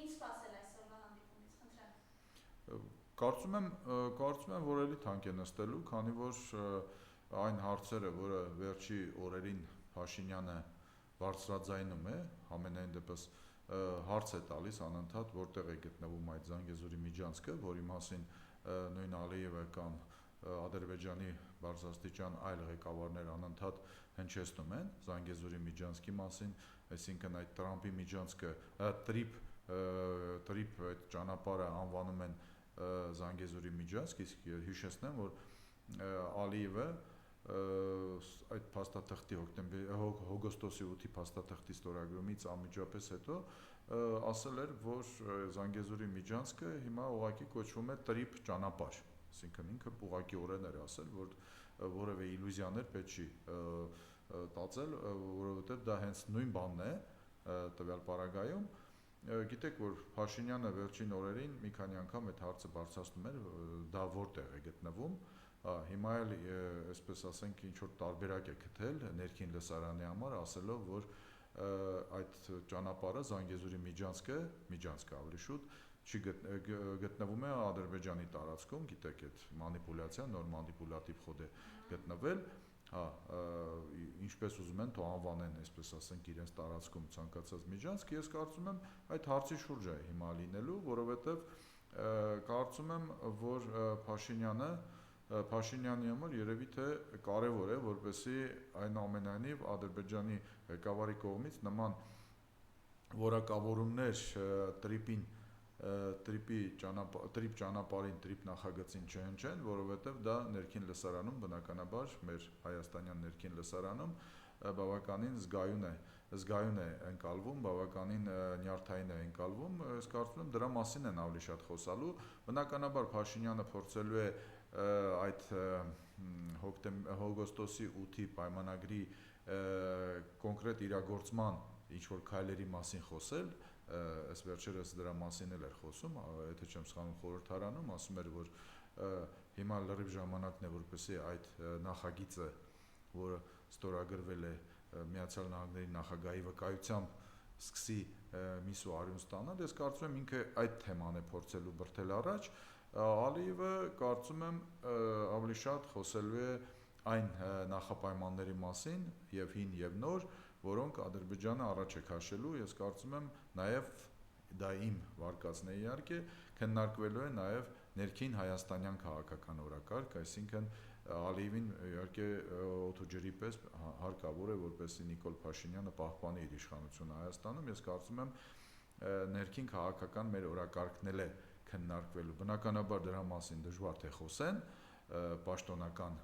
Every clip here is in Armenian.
Ինչ սպասել այսօրվա հանդիպումից, խնդրեմ։ Կարծում եմ, որ էլի թանկ է նստելու, քանի որ այն հարցերը, որը վերջի օրերին Փաշինյանը բարձրաձայնում է, ամենայն դեպս հարց է տալիս անընդհատ, որտեղ է գտնվում այդ Զանգեզուրի միջանցքը, որի մասին նույն Ալիևը կամ Ադրբեջանի բարձրաստիճան այլ ղեկավարներ անընդհատ հնչեցնում են Զանգեզուրի միջանցքի մասին, այսինքն այդ Տրամփի միջանցքը, տրիպ այդ ճանապարհը անվանում են Զանգեզուրի միջանցք, իսկ հիշեցնեմ, որ Ալիևը այդ փաստաթղթի հոգոստոսի 8-ի փաստաթղթի ստորագրումից անմիջապես հետո ասել էր, որ Զանգեզուրի միջանցքը հիմա ուղղակի կոչվում է տրիպ ճանապարհ, այսինքն ինքը ուղղակիորեն էր ասել, որ որևէ իլյուզիաներ պետք չի տածել, որովհետև դա հենց նույն բանն է տվյալ պարագայում։ Գիտեք, որ Փաշինյանը վերջին օրերին մի քանի անգամ այդ հարցը բարձրացնում էր, դա որտեղ է գտնվում, հիմա էլ այսպես ասենք ինչ-որ տարբերակ է գտել ներքին լսարանի համար, ասելով, որ այդ ճանապարհը Զանգեզուրի միջանցքը ավելի շուտ գտնվում է Ադրբեջանի տարածքում, գիտեք, այդ մանիպուլյացիա, նոր մանիպուլատիվ խոդ է գտնվել, ինչպես ուզում են, թող անվանեն, այսպես ասենք, իրենց տարածքում ցանկացած միջանցք, ես կարծում եմ այդ հարցի շուրջ է հիմա լինելու, որովհետև կարծում եմ, որ Փաշինյանի համար երևի թե կարևոր է, որպեսզի այնուամենայնիվ Ադրբեջանի ղեկավարի կողմից նման որակավորումներ տրիպ ճանապարհին, տրիպ նախագծին չհնչեն, որովհետև դա ներքին լսարանում, բնականաբար մեր հայաստանյան ներքին լսարանում բավականին զգայուն է ընկալվում, բավականին նյարդային է ընկալվում, ես կարծում եմ դրա մասին են ավելի շատ խոսալու, բնականաբար Փաշինյանը փորձելու է այդ հոգոստոսի 8-ի պայմանագրի կոնկրետ իրագործման ինչ-որ քայլերի մասին խոսել, այս վերջերս դրա մասին էլ էր խոսում, եթե չեմ սխալվում խորհրդարանում, ասում էր, որ հիմա լրիվ ժամանակն է, որպեսզի այդ նախագիծը, որը ստորագրվել է Միացյալ Նահանգների նախագահի վկայությամբ, սկսի միս ու արյուն ստանալ, ես կարծում եմ ինքը այդ թեման է փորձելու բրդել առաջ, Ալիևը կարծում եմ ավելի շատ խոսելու է այն նախապայմանների մասին, եւ հին եւ նոր, որոնք Ադրբեջանը առաջ է քաշելու, ես կարծում եմ նաեւ դա իմ վարկածն է իհարկե, քննարկվելու է նաեւ ներքին հայաստանյան քաղաքական օրակարգ, այսինքն Ալիևին իհարկե օդ ու ջրի պես հարկավոր է, որպեսզի Նիկոլ Փաշինյանը պահպանի իր իշխանությունը Հայաստանում, ես կարծում եմ ներքին քաղաքական մեր օրակարգն էլ է քննարկվելու, բնականաբար դրա մասին դժվար թե խոսեն, պաշտոնական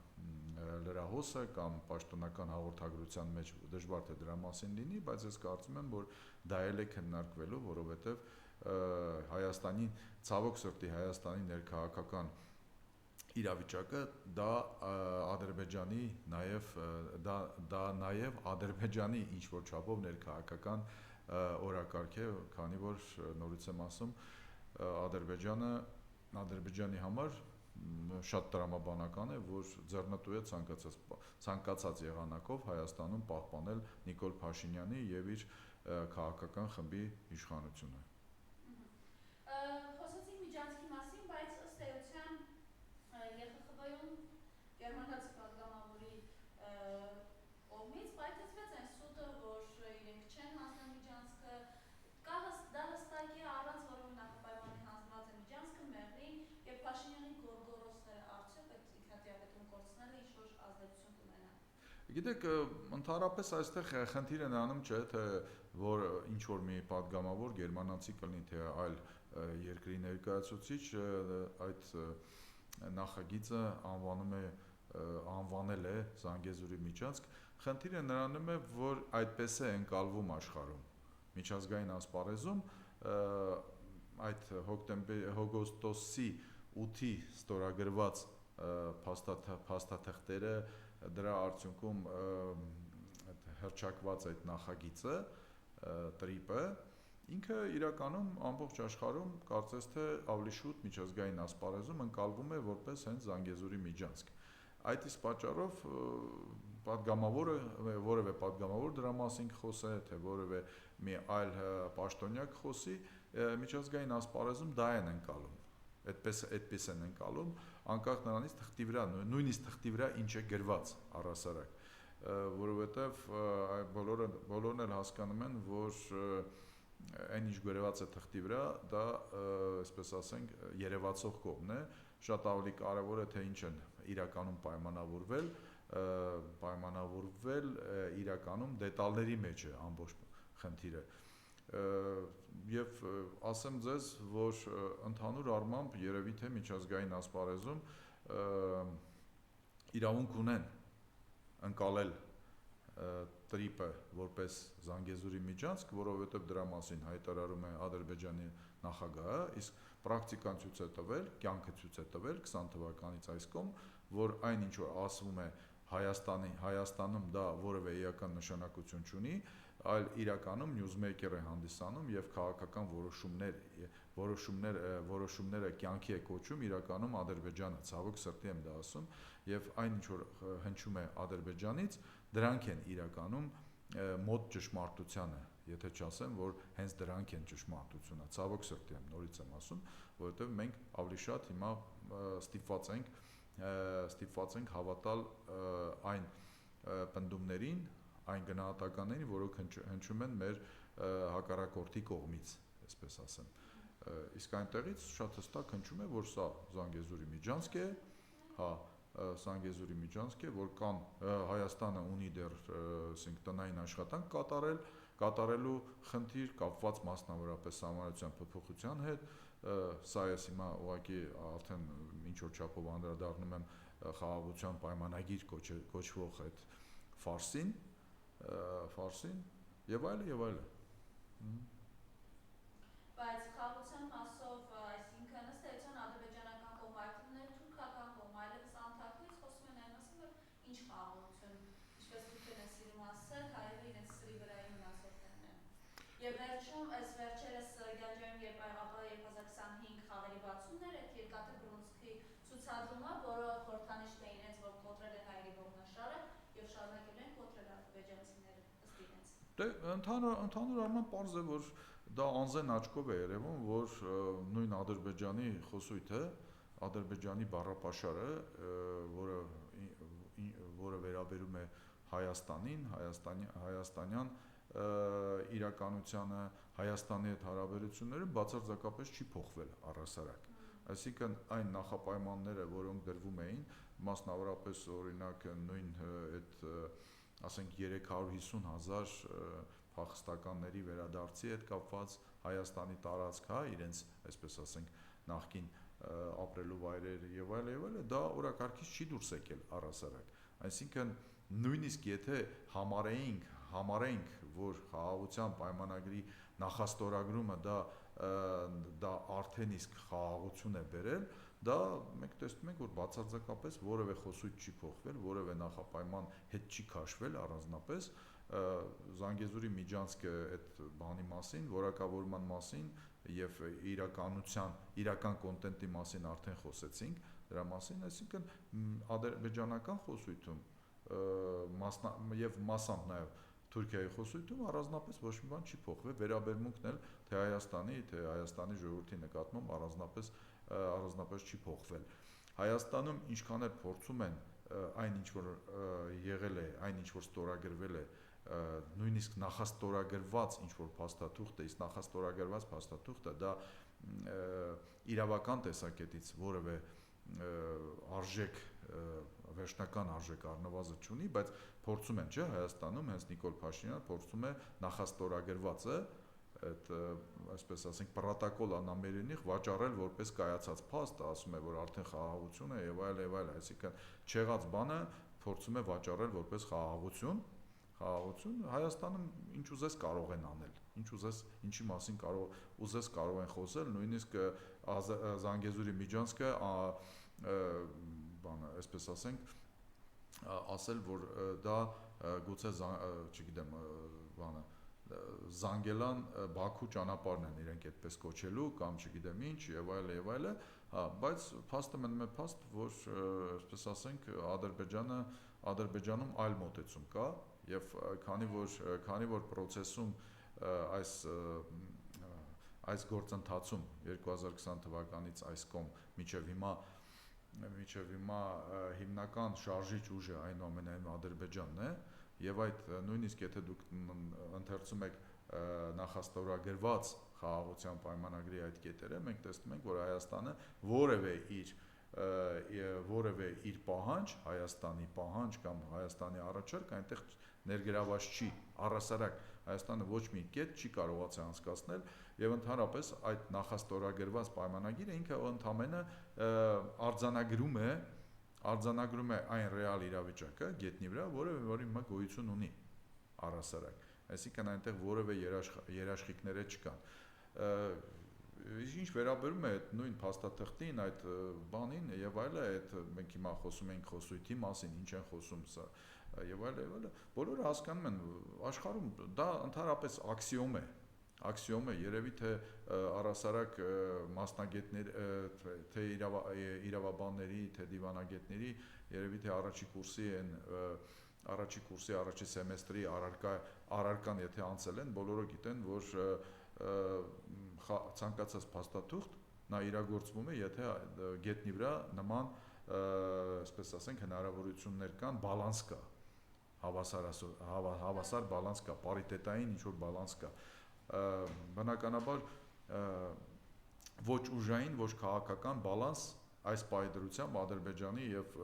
լրահոսը կամ պաշտոնական հաղորդագրության մեջ դժվար թե դրա մասին լինի, բայց ես կարծում եմ, որ դա էլ է քննարկվելու, որովհետև Հայաստանի, ցավոք սրտի Հայաստանի ներքաղաքական իրավիճակը դա Ադրբեջանի նաև Ադրբեջանի ինչ-որ չափով ներքաղաքական օրակարգ է, քանի որ նորից եմ ասում, Ադրբեջանի համար շատ տրամաբանական է, որ ձեռնտու է ցանկացած եղանակով Հայաստանում պահպանել Նիկոլ Փաշինյանի եւ իր քաղաքական խմբի իշխանությունը։ Խոսեցինք միջանցքի մասին, բայց ըստ էության ԵԽԽՎ-ում գերմանացի պատգամավորի կողմից պայթեցվեց այն սուտը, որ իրենք չեն հանձնել միջանցքը, դա հստակ է առանց որևէ նախապայմանի հանձնված է միջանցքը մեղրին եւ Փաշինյանի գորգորոսները արդյոք այդ ինքնատիպետում կորցնելը ինչ-որ ազդեցություն կունենա։ Գիտեք, ընդհանրապես այստեղ խնդիրը նրանում չէ, թե որ ինչ-որ մի պատգամավոր գերմանացի կլինի, թե այլ երկրի ներկայացուցիչ այդ նախագիծը անվանել է Զանգեզուրի միջանցք, խնդիրը նրանում է, որ այդպես է ընկալվում աշխարհում, միջազգային ասպարեզում այդ հոգոստոսի 8-ի ստորագրված փաստաթղթերը, դրա արդյունքում հռչակված այդ նախագիծը, տրիպը, ինքը իրականում ամբողջ աշխարհում կարծես թե ավելի շուտ միջազգային ասպարեզում ընկալվում է որպես հենց Զանգեզուրի միջանցք։ Այդ իսկ պատճառով պատգամավորը որևէ պատգամավոր դրա մասին խոսե, թե որևէ մի այլ պաշտոնյա խոսի, միջազգային ասպարեզում դա են ընկալում, այդպես են ընկալում, անկախ նրանից թղթի վրա, նույնիսկ թղթի վրա ինչ է գրված առհասարակ, որովհետև բոլորն էլ հասկանում են, որ այն ինչ գրված է թղթի վրա, դա, այսպես ասենք, երևացող կողմն է, շատ ավելի կարևոր է, թե ինչ են իրականում պայմանավորվել իրականում դետալների մեջ է ամբողջ խնդիրը, և ասեմ ձեզ, որ ընդհանուր առմամբ երևի թե միջազգային ասպարեզում իրավունք ունեն ընկալել տրիպը որպես Զանգեզուրի միջանցք, որովհետև դրա մասին հայտարարում է Ադրբեջանի նախագահը, իսկ պրակտիկան ցույց է տվել, կյանքը ցույց է տվել 20 թվականից այս կողմ, որ այն ինչ որ ասվում է Հայաստանում դա որևէ էական նշանակություն չունի, այլ իրականում նյուզմեյքեր է հանդիսանում և քաղաքական որոշումները կյանքի է կոչում իրականում Ադրբեջանը, ցավոք սրտի եմ դա ասում, և այն ինչ որ հնչում է Ադրբեջանից, դրանք են իրականում մոտ ճշմարտությանը, եթե չասեմ, որ հենց դրանք են ճշմարտությունը, ցավոք սրտի եմ, նորից եմ ասում, որովհետև մենք ավելի շատ հիմա ստիպված ենք հավատալ այն պնդումներին, այն գնահատականներին, որոնք հնչում են մեր հակառակորդի կողմից, այսպես ասեմ, իսկ այնտեղից շատ հստակ հնչում է, որ սա Զանգեզուրի միջանցք է, Զանգեզուրի միջանցք է, որ կան Հայաստանը ունի դեռ տնային աշխատանք կատարելու խնդիր կապված մասնավորապես սահմանադրության փոփոխության հետ, սա ես հիմա ուղղակի արդեն ինչ-որ չափով անդրադառնում եմ խաղաղության պայմանագիր կոչվող այդ ֆարսին և այլն, Բայց խաղաղության մասով, այսինքն ըստ էության ադրբեջանական կողմը, այլ թուրքական կողմը, այլևս անդակից խոսում են այն մասին, որ ինչ խաղաղություն, ինչպես դուք եք սիրում ասել, հայերը իրենց սրի վրայի մնացորդներն են։ Եվ վերջում, այս վերջերս Գանջայում, երբ 2025 խաղերի բացումն էր, այդ երկաթը բռունցքի ցուցադրումը, որը խորհրդանիշ է իրենց, որ կոտրել են հայերի ողնաշարը և շարունակել են կոտրել ադրբեջանցիները ըստ իրենց։ Ընդհանուր առմամբ պարզ է, որ դա անզեն աչքով է երևում, որ նույն Ադրբեջանի խոսույթը, Ադրբեջանի բառապաշարը, որը վերաբերում է Հայաստանին, հայաստանյան իրականությանը, Հայաստանի հետ հարաբերությունները բացարձակապես չի փոխվել առհասարակ, այսինքն այն նախապայմանները, որոնք դրվում էին, մասնավորապես օրինակ նույն այդ ասենք 350,000 փախստականների վերադարձի հետ կապված Հայաստանի տարածք, իրենց, այսպես ասենք, նախկին ապրելու վայրեր եւ այլն, դա օրակարգից չի դուրս եկել առհասարակ, այսինքն նույնիսկ եթե համարենք, որ խաղաղության պայմանագրի նախաստորագրումը դա արդեն իսկ խաղաղություն է բերել, դա մենք տեսնում ենք, որ բացարձակապես որևէ խոսույթ չի փոխվել, որևէ նախապայման հետ չի քաշվել առանձնապես, Զանգեզուրի միջանցքը այդ բանի մասին, որակավորման մասին եւ իրական կոնտենտի մասին արդեն խոսեցինք դրա մասին, այսինքն ադրբեջանական խոսույթում եւ մասամբ նաեւ Թուրքիայի խոսույթում առանձնապես ոչ մի բան չի փոխվել, վերաբերմունքն էլ թե Հայաստանի ժողովրդի նկատմամբ առանձնապես չի փոխվել։ Հայաստանում ինչքան էլ փորձում են այն ինչ որ եղել է, այն ինչ որ ստորագրվել է, նույնիսկ նախաստորագրված ինչ որ փաստաթուղթ է, իսկ նախաստորագրված փաստաթուղթը դա իրավական տեսակետից որևէ արժեք, վերջնական արժեք առնվազն չունի, բայց փորձում են, չէ, Հայաստանում հենց Նիկոլ Փաշինյանը փորձում է նախաստորագրվածը, այդ այսպես ասենք պրոտոկոլ անամերենիխ վաճառել որպես կայացած փաստ, ասում է, որ արդեն խաղաղություն է եւ այլն, այսինքն չեղած բանը փորձում է վաճառել որպես խաղաղություն, Հայաստանում ինչ ուզես կարող են անել, ինչի մասին ուզես կարող են խոսել, նույնիսկ Զանգեզուրի միջանցքը այսպես ասենք, ասել, որ դա գուցե, չգիտեմ, Զանգելան Բաքու ճանապարհն են իրենք այդպես կոչելու կամ չգիտեմ ինչ եւ այլն, բայց փաստը մնում է փաստ, որ այսպես ասենք Ադրբեջանը Ադրբեջանում այլ մոտեցում կա եւ քանի որ process-ում այս գործընթացում 2020 թվականից այս կողմ մինչև հիմա հիմնական շարժիչ ուժը այնուամենայնիվ Ադրբեջանն է եւ այդ նույնիսկ եթե դուք ընթերցում եք նախաստորագրված խաղաղության պայմանագրի այդ կետերը, մենք տեսնում ենք, որ Հայաստանը որևէ իր պահանջ, Հայաստանի պահանջ կամ Հայաստանի առաջարկ այնտեղ ներգրաված չի, առհասարակ Հայաստանը ոչ մի կետ չի կարողացել անցկացնել եւ ընդհանրապես այդ նախաստորագրված պայմանագիրը ինքը ընդամենը արձանագրում է այն ռեալ իրավիճակը գետնի վրա, որը հիմա գոյություն ունի առհասարակ, այսինքն այնտեղ որևէ երաշխիքներ չկան։ Ինչ վերաբերում է այդ նույն փաստաթղթին, այդ բանին եւ այլը, այդ մենք հիմա խոսում ենք խոսույթի մասին, ինչ են խոսում սա եւ այլը, բոլորը հասկանում են, աշխարհում դա ընդհանրապես աքսիոմ է, երևի թե առհասարակ մասնագետներ, թե իրավաբանների, թե դիվանագետների, երևի թե առաջի կուրսի առաջի սեմեստրի առարկան եթե անցել են, բոլորը գիտեն, որ ցանկացած փաստաթուղթ նա իրագործվում է, եթե գետնի վրա նման, այսպես ասենք, հնարավորություններ կան, բալանս կա, հավասար բալանս կա, պարիտետային ինչ-որ բալանս կա, բնականաբար ոչ ուժային, ոչ քաղաքական բալանս այս պայդրությամբ Ադրբեջանի եւ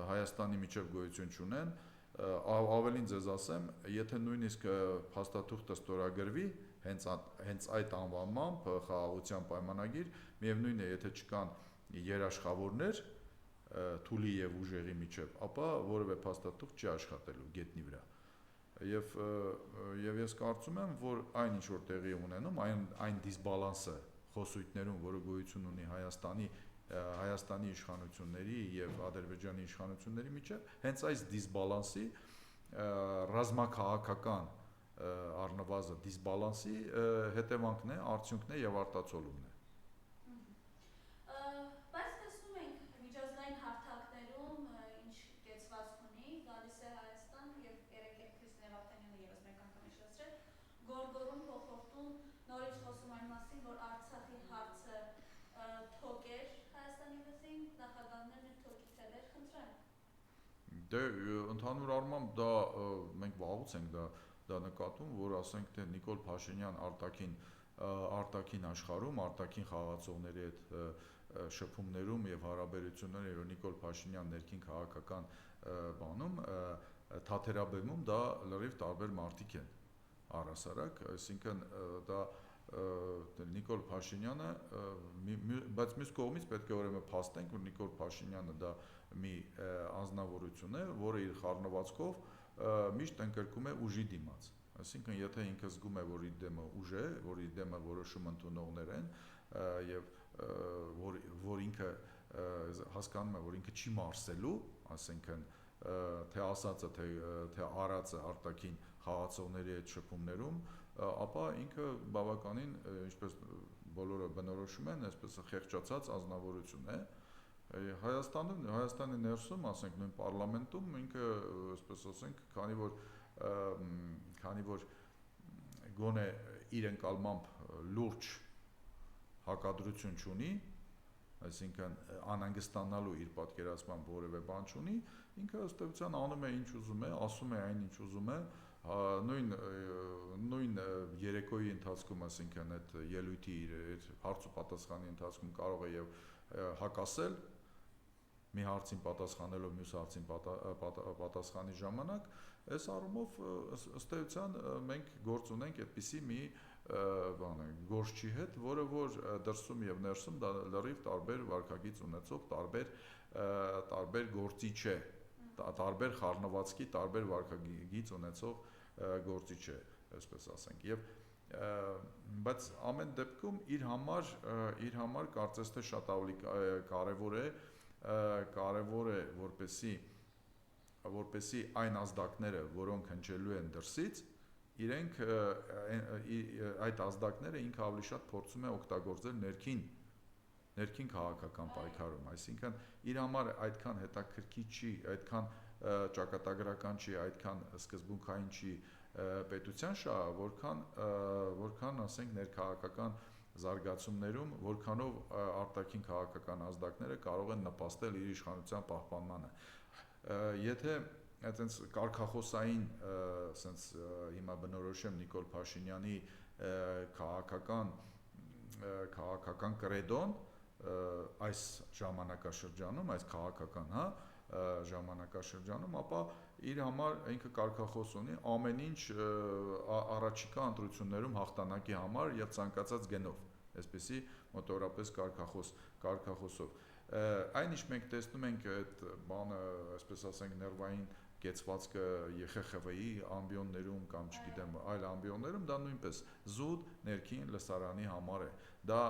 Հայաստանի միջև գոյություն չունեն, ավելին ձեզ ասեմ, եթե նույնիսկ փաստաթուղթը ստորագրվի հենց այդ անվանմամբ խաղաղության պայմանագիր, միևնույն է, եթե չկան երաշխավորներ Թուլի եւ ուժերի միջև, ապա որևէ փաստաթուղթ չի աշխատելու գետնի վրա։ Եվ ես կարծում եմ, որ այն ինչ որ տեղի ունենում, այն դիսբալանսը խոսույթներում, որը գոյություն ունի Հայաստանի իշխանությունների եւ Ադրբեջանի իշխանությունների միջև, հենց այս դիսբալանսի ռազմաքաղաքական առնվազն դիսբալանսի հետևանքն է, արդյունքն է եւ արտացոլումն է։ Բայց տեսնում ենք միջազգային հարթակներում ինչ կեցվածք ունի, գալիս է Հայաստան եւ երեք Քրիստինե Վարդանյանը եւս մեկ անգամ հիշեցրել, գորգորում փոխորդում, նորից խոսում այն մասին, որ Արցախի հարցը թոք էր Հայաստանի վզին, նախագահներն են թոքի թելեր խնդրեն։ Դե ընդհանուր առմամբ դա մենք վաղուց ենք դա նկատում, որ ասենք թե Նիկոլ Փաշինյան արտաքին աշխարհում, արտաքին խաղացողների հետ շփումներում եւ հարաբերությունները եւ Նիկոլ Փաշինյան ներքին քաղաքական բանում թաթերաբեմում դա լրիվ տարբեր մարդիկ են առհասարակ, այսինքն դա Նիկոլ Փաշինյանը, բայց մյուս կողմից պետք է ուրեմն փաստենք, որ Նիկոլ Փաշինյանը դա մի անձնավորություն է, որը իր խառնվածքով միշտ ընկրկում է ուժի դիմաց, այսինքն եթե ինքը զգում է, որ իր դեմը ուժ է, որ իր դեմը որոշում ընդունողներ են եւ որ ինքը հասկանում է, որ ինքը չի մարսելու, ասենքն թե ասածը, թե արածը արտաքին խաղացողների հետ շփումներում, ապա ինքը բավականին, ինչպես բոլորը բնորոշում են, այսպես խեղճացած անձնավորություն է։ Հայաստանի ներսում, ասենք նույն պարլամենտում ինքը, այսպես ասենք, քանի որ գոնե իր ընկալմամբ լուրջ հակադրություն չունի, այսինքն անհանգստանալու իր պատկերացմամբ որևէ բան չունի, ինքը ըստ էության անում է ինչ ուզում է, ասում է այն ինչ ուզում է, նույն երեկոյի ընթացքում, ասինքն այդ ելույթի իր հարց ու պատասխանի ընթացքում կարող է եւ հակասել մի հարցին պատասխանելով մյուս հարցին պատասխանի ժամանակ, այս առումով ըստ էության մենք գործ ունենք այդպիսի մի գործչի հետ, որը որ դրսում եւ ներսում դա լրիվ տարբեր վարքագիծ ունեցող, տարբեր գործիչ է, տարբեր խառնվածքի, տարբեր վարքագիծ ունեցող գործիչ է, այսպես ասենք, եւ բայց ամեն դեպքում իր համար կարծես թե շատ ավելի կարևոր է որպեսի այն ազդակները, որոնք հնչելու են դրսից, իրենք այդ ազդակները ինքը ավելի շատ փորձում է օգտագործել ներքին քաղաքական պայքարում, այսինքն իր համար այդքան հետաքրքիր չի, այդքան ճակատագրական չի, այդքան սկզբունքային չի պետության շահը, որքան ասենք ներքաղաքական զարգացումներում, որքանով արտաքին քաղաքական ազդակները կարող են նպաստել իր իշխանության պահպանմանը։ Եթե այտենց կարգախոսային սենց հիմա բնորոշեմ Նիկոլ Փաշինյանի քաղաքական կրեդոն այս ժամանակաշրջանում, այս քաղաքական ժամանակաշրջանում, ապա իր համար ինքը կարգախոս ունի ամեն ինչ առաջիկա ընտրություններում հաղթանակի համար եւ ցանկացած գնով, այսպեսի մոտավորապես կարգախոսով։ Այն ինչ մենք տեսնում ենք այդ բանը, այսպես ասենք, ներվային կեցվածքը ԵԽԽՎ-ի ամբիոններում կամ չգիտեմ այլ ամբիոններում, դա նույնպես զուտ ներքին լսարանի համար է։ Դա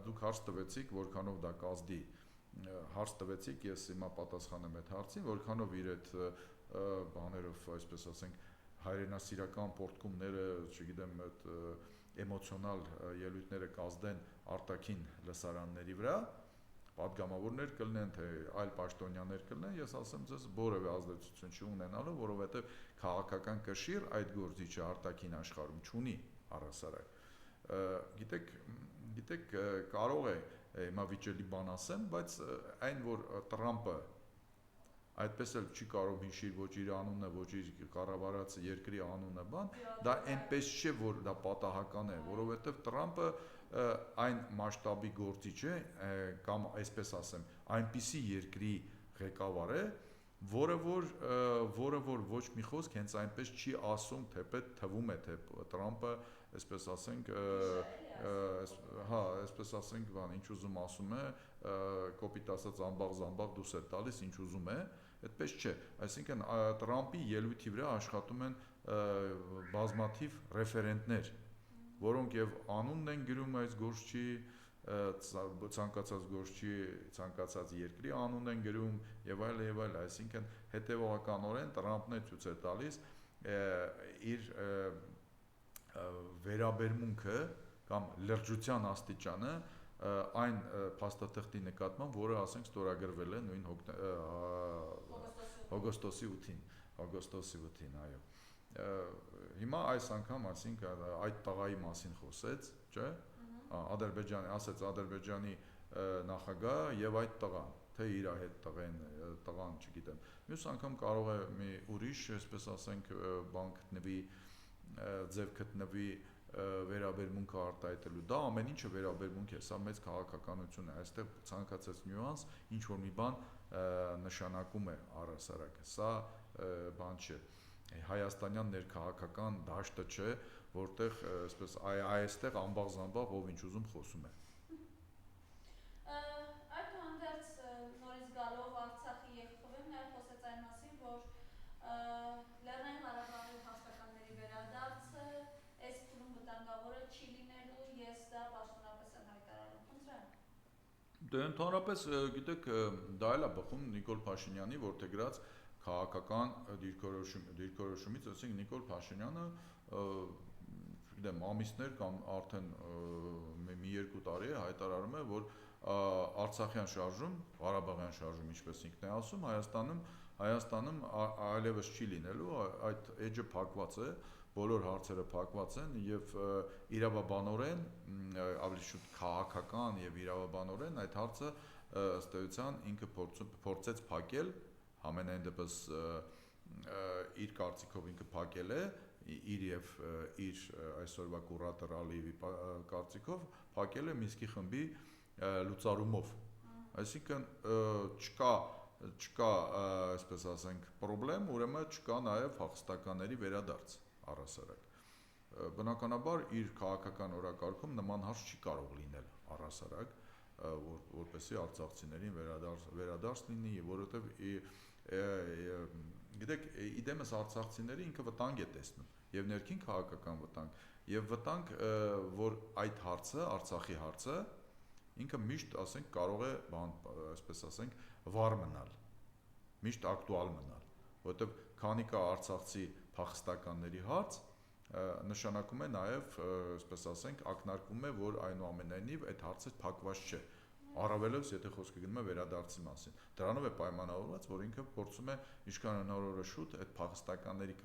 դուք հարց տվեցիք, որքանով դա կազդի, հարց տվեցիք, ես հիմա պատասխանեմ այդ հարցին, որքանով իր այդ բաներով, այսպես ասենք, հայրենասիրական պորտկումները, չգիտեմ, այդ էմոցիոնալ ելույթները կազդեն արտաքին լսարանների վրա, պատգամավորներ կլինեն, թե այլ պաշտոնյաներ կլինեն, ես ասեմ ձեզ որևէ ազդեցություն չունենալու, որովհետև քաղաքական կշիռ այդ գործիչը արտաքին աշխարհում չունի առհասարակ։ Գիտեք, կարող է հիմա վիճելի բան ասեմ, բայց այն որ Տրամպը այդպես էլ չի կարող հիշիր ոչ իր անունը, ոչ իր կառավարած երկրի անունը, դա այնպես չէ, որ դա պատահական է, որովհետև Տրամպը այն մասշտաբի գործիչ է, կամ այսպես ասեմ, այնպիսի երկրի ղեկավար է, որը որ ոչ մի խոսք հենց այնպես չի ասում, թեպետ թվում է, թե Տրամպը, այսպես ասենք, այսպես ասենք, ինչ ուզում ասում է, կոպիտ ասած ամբաղ դուրս է տալիս, ինչ ուզում է, այդպես չէ, այսինքն Տրամպի ելույթի վրա աշխատում են բազմաթիվ ռեֆերենտներ, որոնք եւ անունն են գրում այս գործչի, ցանկացած գործչի, ցանկացած երկրի անուն են գրում եւ այլ, այսինքն հետեւողականորեն Տրամպն է ցույց է տալիս իր վերաբերմունքը կամ լրջության աստիճանը այն փաստաթղթի նկատմամբ, որը ասենք ստորագրվել է նույն օգոստոսի 8-ին, այո։ Հիմա այս անգամ, ասենք, այդ տղայի մասին խոսեց, չէ՞, ասեց Ադրբեջանի նախագահ եւ այդ տղան, թե իր հետ տղան, չգիտեմ։ Մյուս անգամ կարող է մի ուրիշ, այսպես ասենք, բան գտնվի, ձև գտնվի վերաբերմունքը արտահայտելու, դա ամեն ինչը վերաբերմունք է, սա մեծ քաղաքականություն է, այստեղ ցանկացած նյուանս, ինչ որ մի բան նշանակում է առհասարակ, սա բան չէ, հայաստանյան ներքաղաքական դաշտը չէ, որտեղ այսպես այստեղ ամբաղ-զամբաղ ով ինչ ուզում խոսում է։ Այդուհանդերձ նորից գալով Արցախի ԵԽԽՎ-ում նաև խոսեց այն մասին, որ Լեռնային Ղարաբաղի հաստատականների վերադարձը այս փուլում վտանգավոր չի լինելու, ես դա պաշտոնապես եմ հայտարարում, խնդրեմ։ Դե ընդհանրապես, գիտեք, դա էլ է բխում Նիկոլ Փաշինյանի որդեգրած քաղաքական դիրքորոշումից, ասենք Նիկոլ Փաշինյանը, չգիտեմ, ամիսներ կամ արդեն մի երկու տարի է հայտարարում է, որ Արցախյան շարժում, Ղարաբաղյան շարժում, ինչպես ինքն է ասում, Հայաստանում այլևս չի լինելու, այդ էջը փակված է, բոլոր հարցերը փակված են եւ իրավաբանորեն, ավելի շուտ քաղաքական եւ իրավաբանորեն այդ հարցը ըստ էության ինքը փորձեց փակել, համենայն դեպս իր կարծիքով ինքը փակել է, իր եւ իր այսօրվա կուրատոր Ալիևի կարծիքով փակել է Մինսկի խմբի լուծարումով, այսինքն չկա, այսպես ասենք, պրոբլեմ, ուրեմն չկա նաեւ հաղթականների վերադարձ առհասարակ։ Բնականաբար իր քաղաքական օրակարգում նման հարց չի կարող լինել առհասարակ, որպեսզի արցախցիներին վերադարձ լինի, որովհետեւ գիտեք, իդեմս արցախցիների ինքը վտանգ է տեսնում, եւ ներքին քաղաքական վտանգ, եւ վտանգ, որ այդ հարցը, Արցախի հարցը, ինքը միշտ, ասենք, կարող է, այսպես ասենք, վառ մնալ, միշտ ակտուալ մնալ, որովհետեւ քանի կա արցախցի փախստականների հարց, նշանակում է նաեւ, այսպես ասենք, ակնարկում է, որ այնուամենայնիվ այդ հարցը փակված չէ։ Առավելևս եթե խոսքը գնում է վերադարձի մասին։ Դրանով է պայմանավորված, որ ինքը փորձում է ինչքան հնարավոր է շուտ այդ փախստականների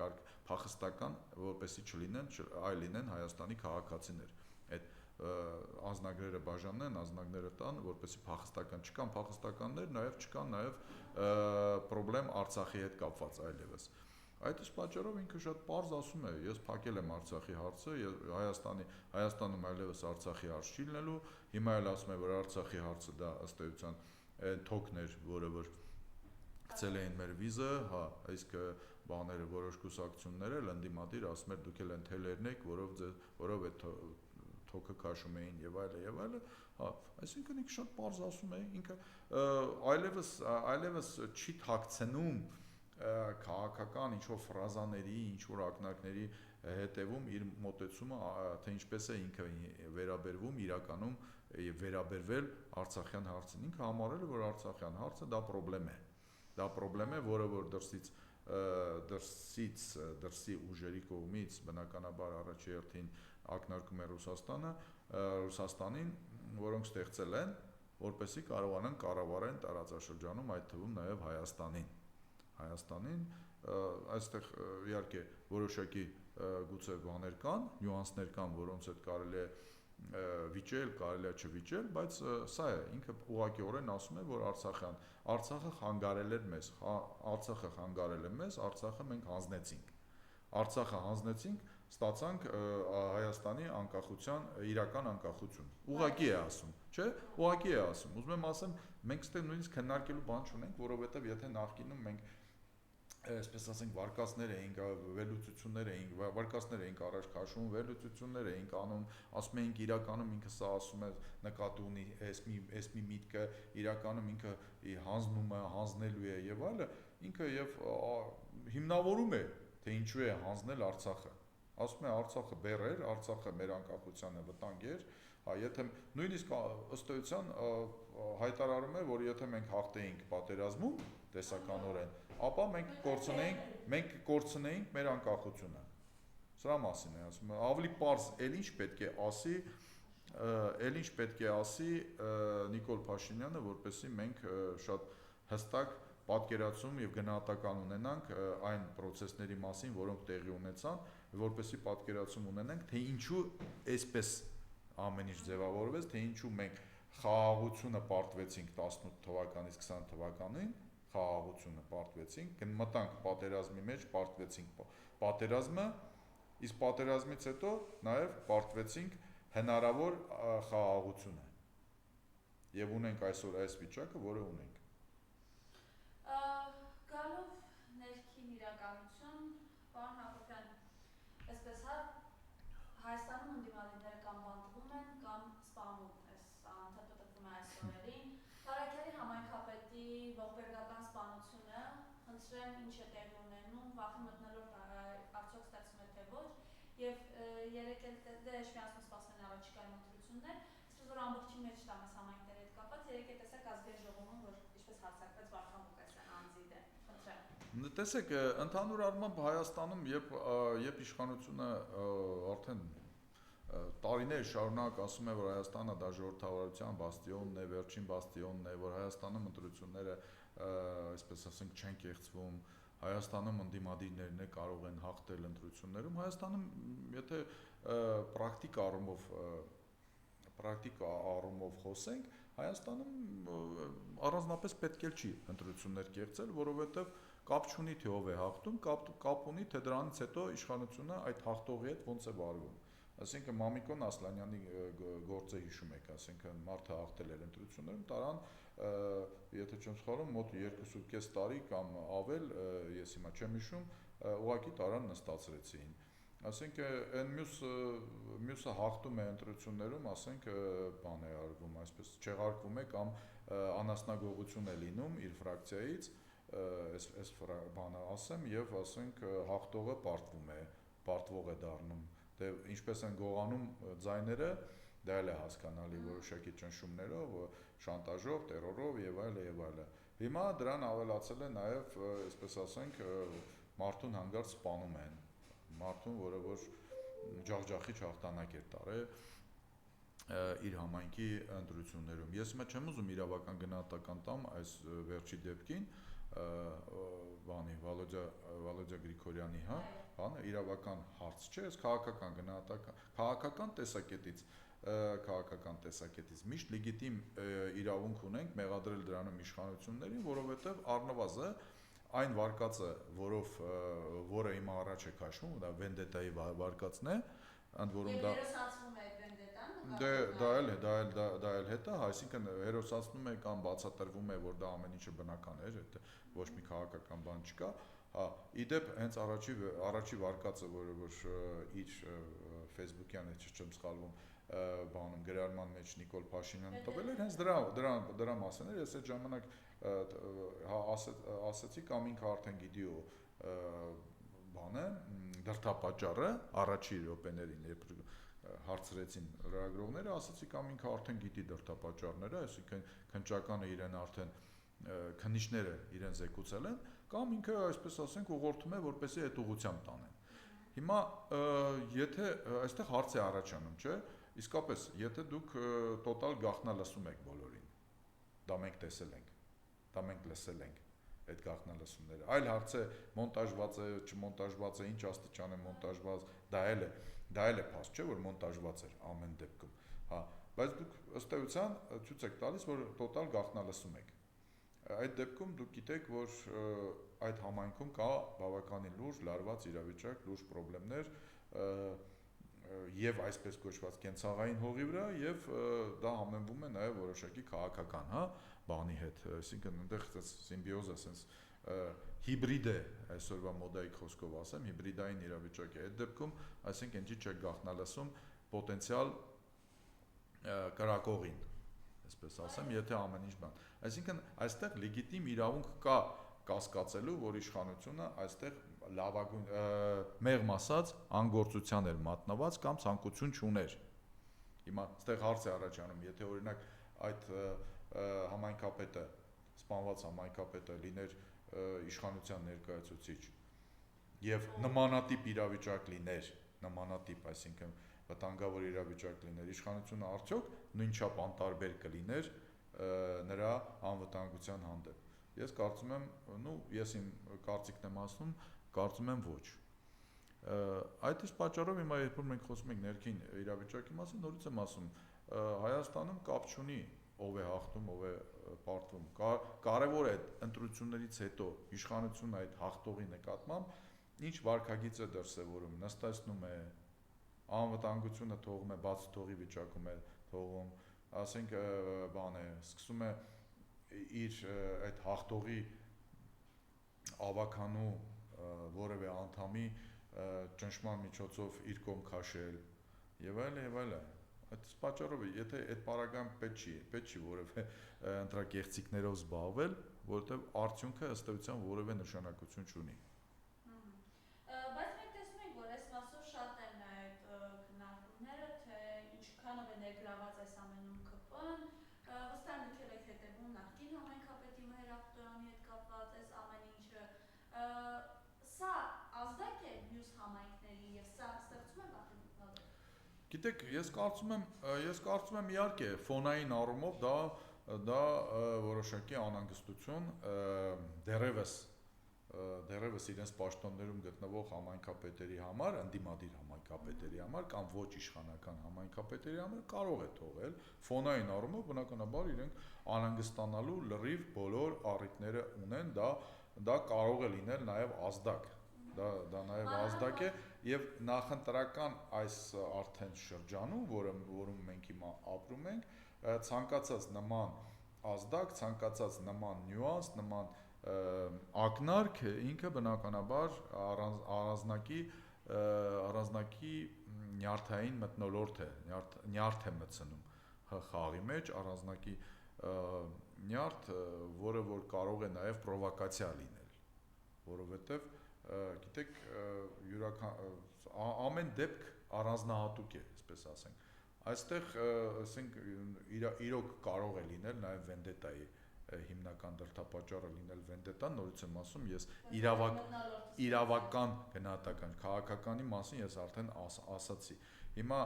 փախստական, որպեսզի չլինեն, այլ լինեն Հայաստանի քաղաքացիներ։ Այդ անձնագրերը բաժանեն, անձնագրերը տան, որպեսզի փախստական չկան փախստականներ, նաև չկան նաև պրոբլեմ Արցախի հետ կապված այլևս։ Այդ իսկ պատճառով ինքը շատ պարզ ասում է, ես փակել եմ Արցախի հարցը, Հայաստանում այլևս Արցախի հարց չի լինելու, հիմա էլ ասում է, որ Արցախի հարցը դա ըստ էության թոքն էր, որը որ գցել էին մեր վիզը, հա, իսկ բաները որոշ կուսակցություններ էլ ընդդիմադիր ասում էր դուք էլ ընթելերն եք, որով այդ թոքը քաշում էին եւ այլը, հա, այսինքն ինքը շատ պարզ ասում է, ինքը այլևս չի թաքցնում քաղաքական ինչ-որ ֆրազաների, ինչ-որ ակնարկների հետևում իր մոտեցումը, թե ինչպես է ինքը վերաբերվում իրականում եւ վերաբերվել Արցախյան հարցին։ Ինքը համարել է, որ Արցախյան հարցը դա պրոբլեմ է, որը որ դրսի ուժերի կողմից բնականաբար առաջի հերթին ակնարկում է Ռուսաստանին, որոնք ստեղծել են, որպեսզի կարողանան կառավարեն տարածաշրջանում, այդ թվում նաեւ Հայաստանին, այստեղ իհարկե որոշակի գուցե բաներ կան, նյուանսներ կան, որոնց հետ կարելի է վիճել, կարելի է չվիճել, բայց սա է, ինքը ուղղակիորեն ասում է, որ Արցախը խանգարել էր մեզ, Արցախը մենք հանձնեցինք, ստացանք Հայաստանի իրական անկախություն, ուղղակի է ասում, չէ, ուղղակի է ասում, ուզում եմ ասեմ, մենք ստեղ նույնիսկ քննարկելու բան չունենք, որովհետև եթե նախկինում մենք այսպես ասենք վարկածներ էինք, վարկածներ էինք առաջ քաշում, վերլուծություններ էինք անում, ասում էինք իրականում ինքը սա ասում է նկատի ունի այս մի միտքը, իրականում ինքը հանձնում է, հանձնելու է եւ այլը, ինքը եւ հիմնավորում է, թե ինչու է հանձնել Արցախը։ Ասում է Արցախը բեռ էր, Արցախը մեր անկախությանը վտանգ էր, հա, եթե նույնիսկ ըստ էության հայտարարում է, որ եթե մենք հաղթեինք պատերազմում տեսականորեն, ապա մենք կորցնեինք մեր անկախությունը։ Սրա մասին է ասում, ավելի պարզ էլ ինչ պետք է ասի Նիկոլ Փաշինյանը, որպեսզի մենք շատ հստակ պատկերացում եւ գնահատական ունենանք այն process-ների մասին, որոնք տեղի ունեցան, որպեսզի պատկերացում ունենանք, թե ինչու այսպես ամեն ինչ ձևավորվեց, թե ինչու մենք խաղաղությունը պարտվեցինք 18 թվականից 20 թվականին, մտանք պատերազմի մեջ, պարտվեցինք պատերազմը, իսկ պատերազմից հետո նաև պարտվեցինք հնարավոր խաղաղությունը եւ ունենք այսօր այս վիճակը, որը ունենք։ Գալով ներքին իրականություն, պարոն Հակոբյան, այսպես հա, Հայաստանում ընդդիմադիրները կամ բանտվում են, կամ սպանում, անդադար տպվում է այս օրերին, Թարաքյալի համայնքապետի ողբերգական սպանությունը, խնդրեմ ինչ է տեղի ունենում, վախի մթնոլորտ արդյոք ստացվում է թե ոչ, եւ երեք էլ շվիանցում սպասվում են առաջիկայում ընտրություններ, այսպես որ ամբողջի մեջ տամ այս համայնքների հետ կապված, երեք է տեսակ ազգային ժողովում, որ ինչպես հարձակվեց Վարդան Ղուկասյան անձի դեմ, խնդրեմ։ Տեսեք, ընդհանուր առմամբ Հայաստանում, երբ իշխանությունը արդեն տարիներ շարունակ ասում է, որ Հայաստանը դա ժողովրդավարության բաստիոնն է, վերջին բաստիոնն է, որ Հայաստանում ընտրությունները, այսպես ասենք, չեն կեղծվում, Հայաստանում ընդդիմադիրներն կարող են հաղթել ընտրություններում, Հայաստանում, եթե պրակտիկ առումով խոսենք, Հայաստանում առանձնապես պետք էլ չի ընտրություններ կեղծել, որովհետև կապ չունի թե ով է հաղթում, կապ ունի թե դրանից հետո իշխանությունը այդ հաղթողի հետ ոնց է վարվում։ Այսինքն Մամիկոն Ասլանյանի գործը հիշում եք, այսինքն մարդը հաղթել էր ընտրություններում, տարան, եթե չեմ սխալվում, մոտ 2.5 տարի կամ ավել, ես հիմա չեմ հիշում, ուղղակի տարան նստացրեցին։ Այսինքն այն մյուսը հաղթում է ընտրություններում, ասենք բան է արվում, այսպես չեղարկվում է կամ անասնագողություն է լինում իր ֆրակցիայից, այս բանը ասեմ եւ ասենք հաղթողը պարտվող է դառնում։ Դե ինչպես են գողանում ձայները, դա էլ է հասկանալի որոշակի ճնշումներով, շանտաժով, տերորով եւ այլը։ Հիմա դրան ավելացել է նաեւ, այսպես ասենք, մարդուն հանգարց սպանում են, մարդուն, որը որ ջախջախիչ հաղթանակ էր տարել, իր համայնքի ընտրություններում։ Ես հիմա չեմ ուզում իրավական գնահատական տամ այս վերջի դեպքին, Վալոդյա Գրիգորյանի, հա, բանը իրավական հարց չէ, այս քաղաքական տեսակետից միշտ լեգիտիմ իրավունք ունենք մեղադրել դրանում իշխանություններին, որովհետև առնվազն այն վարկածը, որը հիմա առաջ է քաշվում, դա վենդետայի վարկածն է, ընդ որում դա հերոսացվում է վենդետան, դա էլ հետ է, այսինքն հերոսացնում է կամ բացատրվում է, որ դա ամեն ինչը բնական էր, ոչ մի քաղաքական բան չկա, հա, իդեպ հենց առաջի վարկածը, որը որ իր Facebook-յան չեմ սխալվում, բանում գրառման մեջ Նիկոլ Փաշինյանը տվել էր, հենց դրա մասին էր, ես այդ ժամանակ ասացի կամ ինքը արդեն գիտի դրդապատճառը առաջի րոպեներին, երբ հարցրեցին լրագրողները, ասացի կամ ինքը արդեն գիտի դրդապատճառները, այսինքն քննչականը իրեն արդեն քննիչները իրեն զեկուցել են, կամ ինքը, այսպես ասենք, ուղղորդում է, որպեսզի այդ ուղղությամբ տանեն։ Հիմա եթե այստեղ հարց է առաջանում, չէ՞, իսկապես, եթե դուք տոտալ գաղտնալսում եք բոլորին, դա մենք տեսել ենք, դա մենք լսել ենք այդ գաղտնալսումները, այլ հարց է մոնտաժված է, չմոնտաժված է, ինչ աստիճան է մոնտաժված, դա էլ է փաստ, չէ՞, որ մոնտաժված էր ամեն դեպքում, հա, բայց դուք ըստ էության ցույց եք տալիս, որ տոտալ գաղտնալսում եք։ Այդ դեպքում դուք գիտեք, որ այդ համայնքում կա բավականին լուրջ լարված իրավիճակ, լուրջ խնդիրներ եւ այսպես կոչված կենցաղային հողի վրա եւ դա համեմվում է նաեւ որոշակի քաղաքական, հա, բանի հետ, այսինքն այնտեղ սիմբիոզ է, sense հիբրիդ է, այսօրվա մոդայի խոսքով ասեմ, հիբրիդային իրավիճակ է։ Այդ դեպքում, այսինքն ինչի՞ չեք գաղտնալսում պոտենցիալ կրակողին, այսպես ասեմ, եթե ամեն ինչ բան։ Այսինքն այստեղ լեգիտիմ իրավունք կա կասկածելու, որ իշխանությունը այստեղ լավագույն մեղմ ասած անգործության էր մատնված կամ ցանկություն չուներ։ Հիմա այստեղ հարց է առաջանում, եթե օրինակ այդ համայնքապետը, սպանված համայնքապետը լիներ իշխանության ներկայացուցիչ եւ նմանատիպ իրավիճակ լիներ, այսինքն վտանգավոր իրավիճակ լիներ, իշխանությունը արդյոք նույնչափ անտարբեր կլիներ նրա անվտանգության հանդեպ։ Ես կարծում եմ, ես իմ կարծիքն եմ ասում, կարծում եմ ոչ։ Այդ իսկ պատճառով հիմա երբ մենք խոսում ենք ներքին իրավիճակի մասին, նորից եմ ասում, Հայաստանում կապ չունի ով է հաղթում, ով է պարտվում։ Կարևոր է ընտրություններից հետո իշխանությունը այդ հաղթողի նկատմամբ ինչ վարքագիծ է դրսևորում, նստեցնում է, անվտանգությունը թողում է, բաց թողի վիճակում է թողում, ասենք սկսում է իր այդ հաղթողի ավականու որևէ անդամի ճնշման միջոցով իր կողմ քաշել եւ այլն։ Այդ պատճառով է, եթե այդ պարագայում պետք չի որևէ ընտրակեղծիքներով զբաղվել, որովհետեւ արդյունքը ըստ էության որևէ նշանակություն չունի։ Բայց մենք տեսնում ենք, որ այս մասով շատ են այդ քննարկումները, թե ինչքանով է ներգրաված այս ամենում ԿՊ-ն, վստահ դուք եք հետևում նախկին համայնքապետի Մհեր Ախտոյանի հետ կապված այս ամեն ինչը, սա ազդակ է մյուս համայնքների եւ սա ստեղծում է վախի մթնոլորտ։ Գիտեք, ես կարծում եմ իհարկե ֆոնային առումով դա որոշակի անհանգստություն դեռևս իրենց պաշտոններում գտնվող համայնքապետերի համար, ընդդիմադիր համայնքապետերի համար կամ ոչ իշխանական համայնքապետերի համար կարող է թողել, ֆոնային առումով բնականաբար իրենք անհանգստանալու լրիվ բոլոր առիթները ունեն, դա կարող է լինել նաև ազդակ, դա նաև ազդակ է եւ նախընտրական այս արդեն շրջանում, որում մենք հիմա ապրում ենք, ցանկացած նման ազդակ, ցանկացած նման նյուանս, նման ակնարկ ինքը բնականաբար առանձնակի նյարդային մթնոլորտ է, նյարդ է մտցնում խաղի մեջ, առանձնակի նյարդ, որը որ կարող է նաև պրովոկացիա լինել, որովհետև գիտեք, ամեն դեպք առանձնահատուկ է, այսպես ասենք, այստեղ ասենք իրոք կարող է լինել նաև վենդետայի հիմնական դրդապատճառը լինել վենդետան, նորից եմ ասում, ես իրավական գնահատական, քաղաքականի մասին ես արդեն ասացի։ Հիմա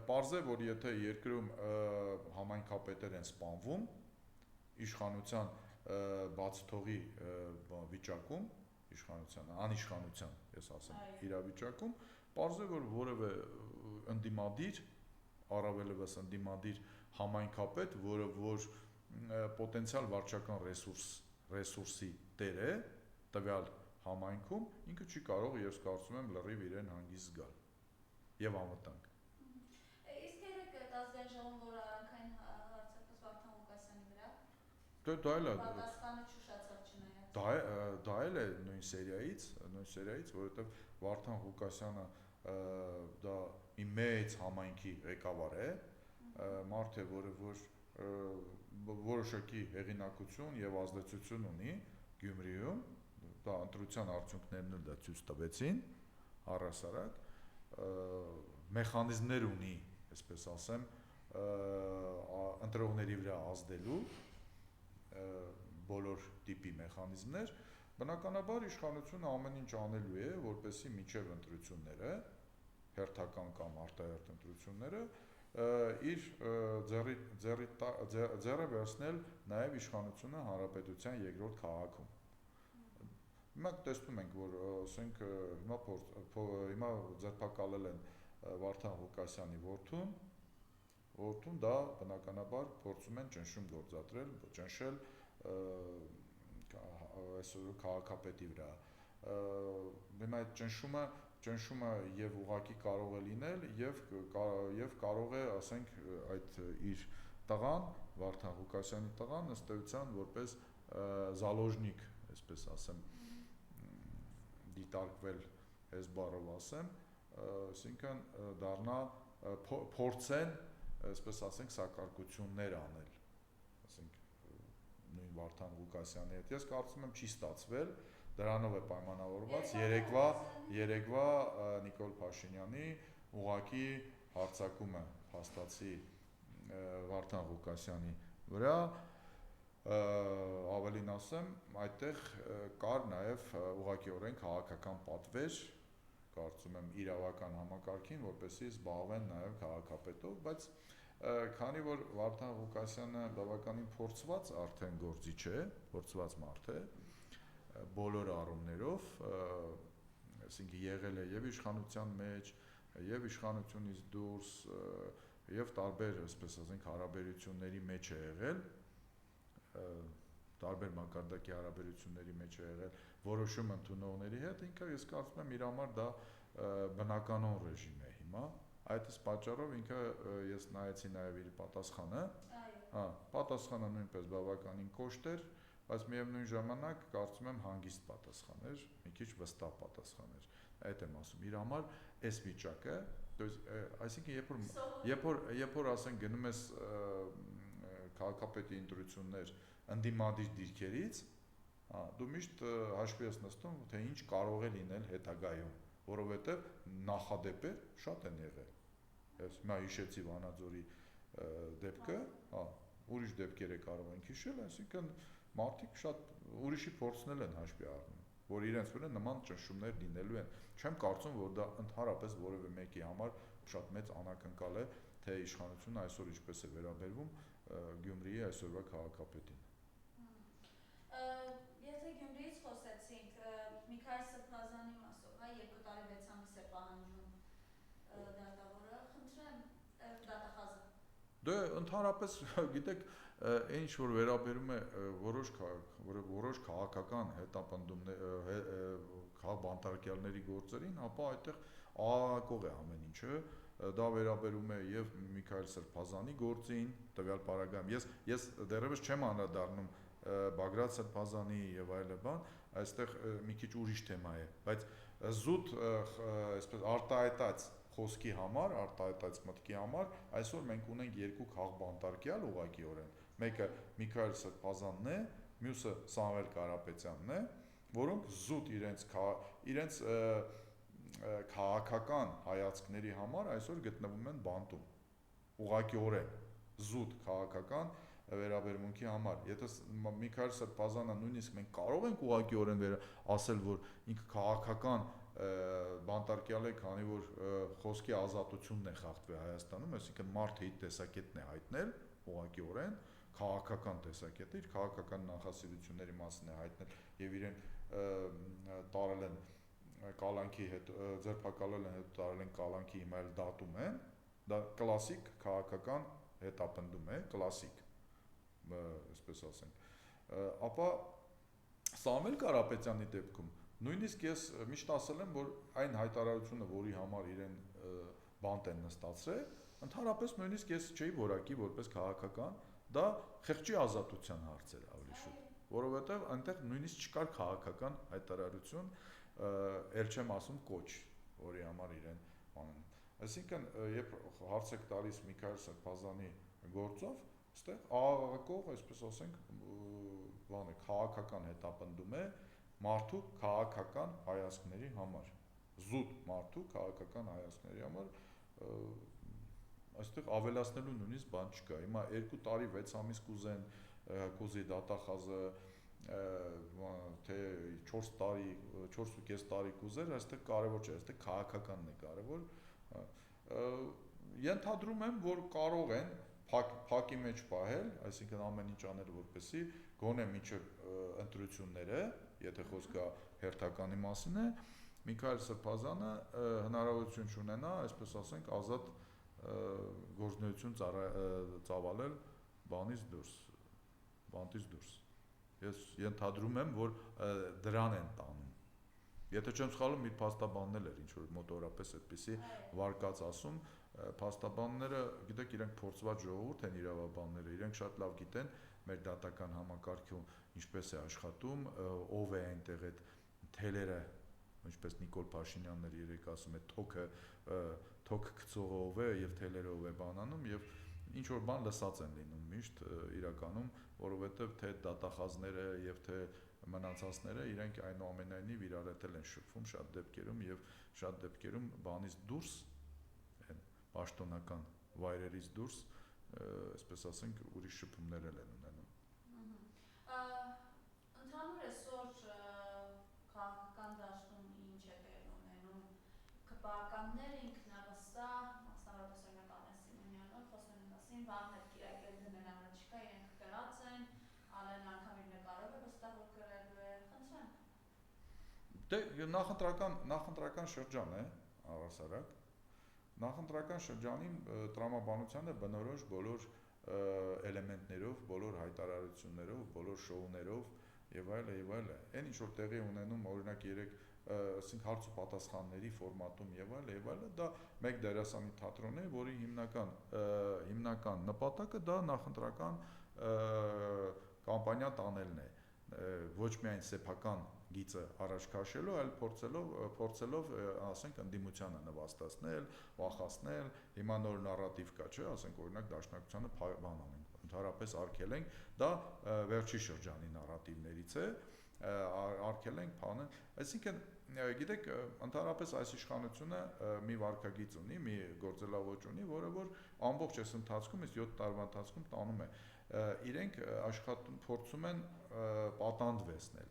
պարզ է, որ եթե երկրում համայնքապետեր են սպանվում իշխանության բաց թողի վիճակում, անիշխանության, ես ասեմ, իրավիճակում, պարզ է, որ որևէ ընդդիմադիր, առավելևս ընդդիմադիր համայնքապետ, որը որ պոտենցիալ վարչական ռեսուրսի տեր է, տվյալ համայնքում, ինքը չի կարող, ես կարծում եմ, լրիվ իրեն հանգիստ զգալ եւ անվտանգ։ Իսկ երեք այդ ազգային ժողովում, որ արանքային հարցակցված Վարդան Ղուկասյանի վրա, պատասխանը չուշացավ չնայած։ Դա էլ է նույն սերիայից, որովհետեւ Վարդան Ղուկասյանը դա մի մեծ համայնքի ղեկավար է, մարդ է, որը որ որոշակի հեղինակություն եւ ազդեցություն ունի Գյումրիում, դա ընտրության արդյունքներն էլ դա ցույց տվեցին, առհասարակ մեխանիզմներ ունի, այսպես ասեմ, ընտրողների վրա ազդելու բոլոր տիպի մեխանիզմներ, բնականաբար իշխանությունը ամեն ինչ անելու է, որպեսզի մինչև ընտրությունները, հերթական կամ արտահերթ ընտրությունները, իր ձեռը վերցնել նաև իշխանությունը հանրապետության երկրորդ քաղաքում։ Հիմա տեսնում ենք, որ ասենք հիմա ձերբակալել են Վարդան Ղուկասյանի որդուն, դա բնականաբար փորձում են ճնշում գործադրել, ճնշել այսօր քաղաքապետի վրա։ Հիմա այդ ճնշումը եւ ուղղակի կարող է լինել եւ կարող է, ասենք, այդ իր տղան, Վարդան Ղուկասյանի տղան, ըստ էության որպես զալոժնիկ, այսպես ասեմ, դիտարկվել, այս բառով ասեմ, այսինքն դառնա փորձեն, այսպես ասենք, սակարկություններ անել, ասենք նույն Վարդան Ղուկասյանի հետ։ Ես կարծում եմ չի ստացվել, դրանով է պայմանավորված երեկվա Նիկոլ Փաշինյանի ուղղակի հարձակումը փաստացի Վարդան Ղուկասյանի վրա, ավելին ասեմ, այդտեղ կար նաև ուղղակիորեն քաղաքական պատվեր, կարծում եմ իրավական համակարգին, որպեսզի զբաղվեն նաև քաղաքապետով, բայց քանի որ Վարդան Ղուկասյանը բավականին փորձված արդեն գործիչ է, փորձված մարդ է, բոլոր առումներով, այսինքն եղել է եւ իշխանության մեջ, եւ իշխանությունից դուրս, եւ տարբեր, այսպես ասենք, հարաբերությունների մեջ է եղել, տարբեր մակարդակի հարաբերությունների մեջ է եղել որոշում ընդունողների հետ, ինքը ես կարծում եմ իր համար դա բնականon ռեժիմ է հիմա, այդ իսկ պատճառով ինքը ես նայեցի նաև իր պատասխանը, պատասխանը նույնպես բավականին կոշտ էր, բայց միևնույն ժամանակ կարծում եմ հանգիստ պատասխան էր, մի քիչ վստահ պատասխան էր, այդ եմ ասում, իր համար այս վիճակը, այսինքն երբ որ ասենք գնում ես քաղաքապետի ընտրություններ ընդդիմադիր դիրքերից, դու միշտ հաշվի ես նստում, թե ինչ կարող է լինել հետագայում, որովհետև նախադեպեր շատ են եղել, ես հիմա հիշեցի Վանաձորի դեպքը, ուրիշ դեպքեր է կարող ենք հիշել, այսինքն մարդիկ շատ ուրիշի փորձնել են հաշվի առնում, որ իրենց վրա նման ճնշումներ լինելու են, չեմ կարծում, որ դա ընդհանրապես որևէ մեկի համար շատ մեծ անակնկալ է, թե իշխանությունը այսօր ինչպես է վերաբերվում Գյումրիի այսօրվա քաղաքապետին։ Եթե Գյումրիից խոսեցինք, Միքայել Սրբազանի մասով, 2 տարի 6 ամիս է պահանջում դատավորը, խնդրեմ դատախազը։ Դե ընդհանրապես, գիտեք, ինչ որ վերաբերում է որոշ քաղաքական հետապնդումներ, քաղաքբանտարկյալների գործերին, ապա այդտեղ ակող է ամեն ինչը, դա վերաբերում է եւ Միքայել Սրբազանի գործին, տվյալ պարագայում։ Ես դեռևս չեմ անդրադառնում Բագրատ Սրբազանի եւ այլ բան, այստեղ մի քիչ ուրիշ թեմա է, բայց զուտ այսպես արտահայտած խոսքի համար, արտահայտած մտքի համար այսօր մենք ունենք 2 քաղաքբանտարկյալ ուղղակիորեն, մեկը Միքայել Սրբազանն է, մյուսը Սամվել Կարապետյանն է, որոնք զուտ իրենց քաղաքական հայացքների համար այսօր գտնվում են բանտում, ուղղակիորեն զուտ քաղաքական վերաբերմունքի համար, եթե Միքայել Սրբազանը նույնիսկ մենք կարող ենք ուղղակիորեն ասել, որ ինքը քաղաքական բանտարկյալ է, քանի որ խոսքի ազատությունն է խախտվել Հայաստանում, այսինքն մարդը իր տեսակետն է հայտնել ուղղակիորեն, քաղաքական տեսակետը, իր քաղաքական նախասիրությունների մասին է հայտնել եւ իրեն տարել են կալանքի հետ ձերբակալել են, հետո տարել են կալանքի, հիմա էլ դատում են, դա կլասիկ քաղաքական հետապնդում է, կլասիկ, այսպես ասենք, ապա Սամվել Կարապետյանի դեպքում նույնիսկ ես միշտ ասել եմ, որ այն հայտարարությունը, որի համար իրեն բանտ են նստացրել, ընդհանրապես նույնիսկ ես չէի որակի որպես քաղաքական, դա խեղճի ազատության հարց էր ավելի շուտ, որովհետև այնտեղ նույնիսկ չկար քաղաքական հայտարարություն, էլ չեմ ասում կոչ, որի համար իրեն բանն։ Այսինքն, երբ հարց եք տալիս Միքայել Սրբազանի գործով, այստեղ աղաղակող, այսպես ասենք, բան է, քաղաքական հետապնդում է մարդու քաղաքական հայացքների համար, զուտ մարդու քաղաքական հայացքների համար, այստեղ ավելացնելու նույնիսկ բան չկա, հիմա 2 տարի 6 ամիս կուզի դատախազը, թե 4 տարի, 4.5 տարի կուզեր, այստեղ կարևոր չէ, այստեղ քաղաքականն է կարևոր, ենթադրում եմ, որ կարող են փակի մեջ պահել, այսինքն ամեն ինչ անել, որպեսզի գոնե մինչև ընտրությունները, եթե խոսքը հերթականի մասին է, Միքայել Սրբազանը հնարավորություն չունենա, այսպես ասենք, ազատ գործունեություն ծավալել բանից դուրս։ Ես ենթադրում եմ, որ դրան են տանում։ Եթե չեմ սխալվում, իր փաստաբանն էր ինչ-որ մոտորապես այդպիսի վարկած ասում, փաստաբանները, գիտեք, իրենք փորձված ժողովուրդ են իրավաբանները, իրենք շատ լավ գիտեն մեր դատական համակարգում ինչպես է աշխատում, ով է այնտեղ այդ թելերը, ինչպես Նիկոլ Փաշինյանն էր երեք ասում է, թոք գցողը ով է եւ թելերը ով է բանանում եւ ինչ որ բան լսած են լինում միշտ իրականում, որովհետեւ թե դատախազները եւ թե մնացածները իրենք այնուամենայնիվ իրար հետ են շփվում շատ դեպքերում եւ շատ դեպքերում բանից դուրս են պաշտոնական վայրերից դուրս, այսպես ասենք, ուրիշ շփումներ են ունենում։ Ընդհանուր այսօր քաղաքական դաշտում ինչ է տեղի ունենում, քպականները ինքնավստահ, մասնավորապես օրինակ Արմեն Սիմոնյանը խոսում են մասին, բանն հետ կիրակել դնել ամը չկա, իրենք գրած են, Ալեն անգամ իր նկարով է վստահ որ գրելու է, խնդրեմ։ Դե նախընտրական շրջան է, առասարակ, նախընտրական շրջանին տրամաբանությանը բնորոշ բոլոր էլեմենտներով, բոլոր հայտարարություններով, բոլոր շոուներով եւ այլն, այն ինչ որ տեղի ունենում, օրինակ երեք ասենք հարց ու պատասխանների ֆորմատում եւ այլն, դա մեկ դերասանի թատրոն է, որի հիմնական նպատակը դա նախընտրական կամպանիա տանելն է, ոչ միայն սեփական գիծը առաջ քաշելու, այլ փորձելով ասենք ընդդիմությանը նվաստացնել, վախացնել, հիմա նոր նարատիվ կա, չէ, ասենք օրինակ դաշնակցությանը բան անենք, ընդհանրապես արգել ենք, դա վերջի շրջանի նարատիվներից է, արգել ենք բանը, այսինքն գիտեք, ընդհանրապես այս իշխանությունը մի վարքագիծ ունի, մի գործելավոճ ունի, որը որ ամբողջ այս ընթացքում, այս 7 տարվա ընթացքում տանում է, իրենք փորձում են պատանդվեցնել,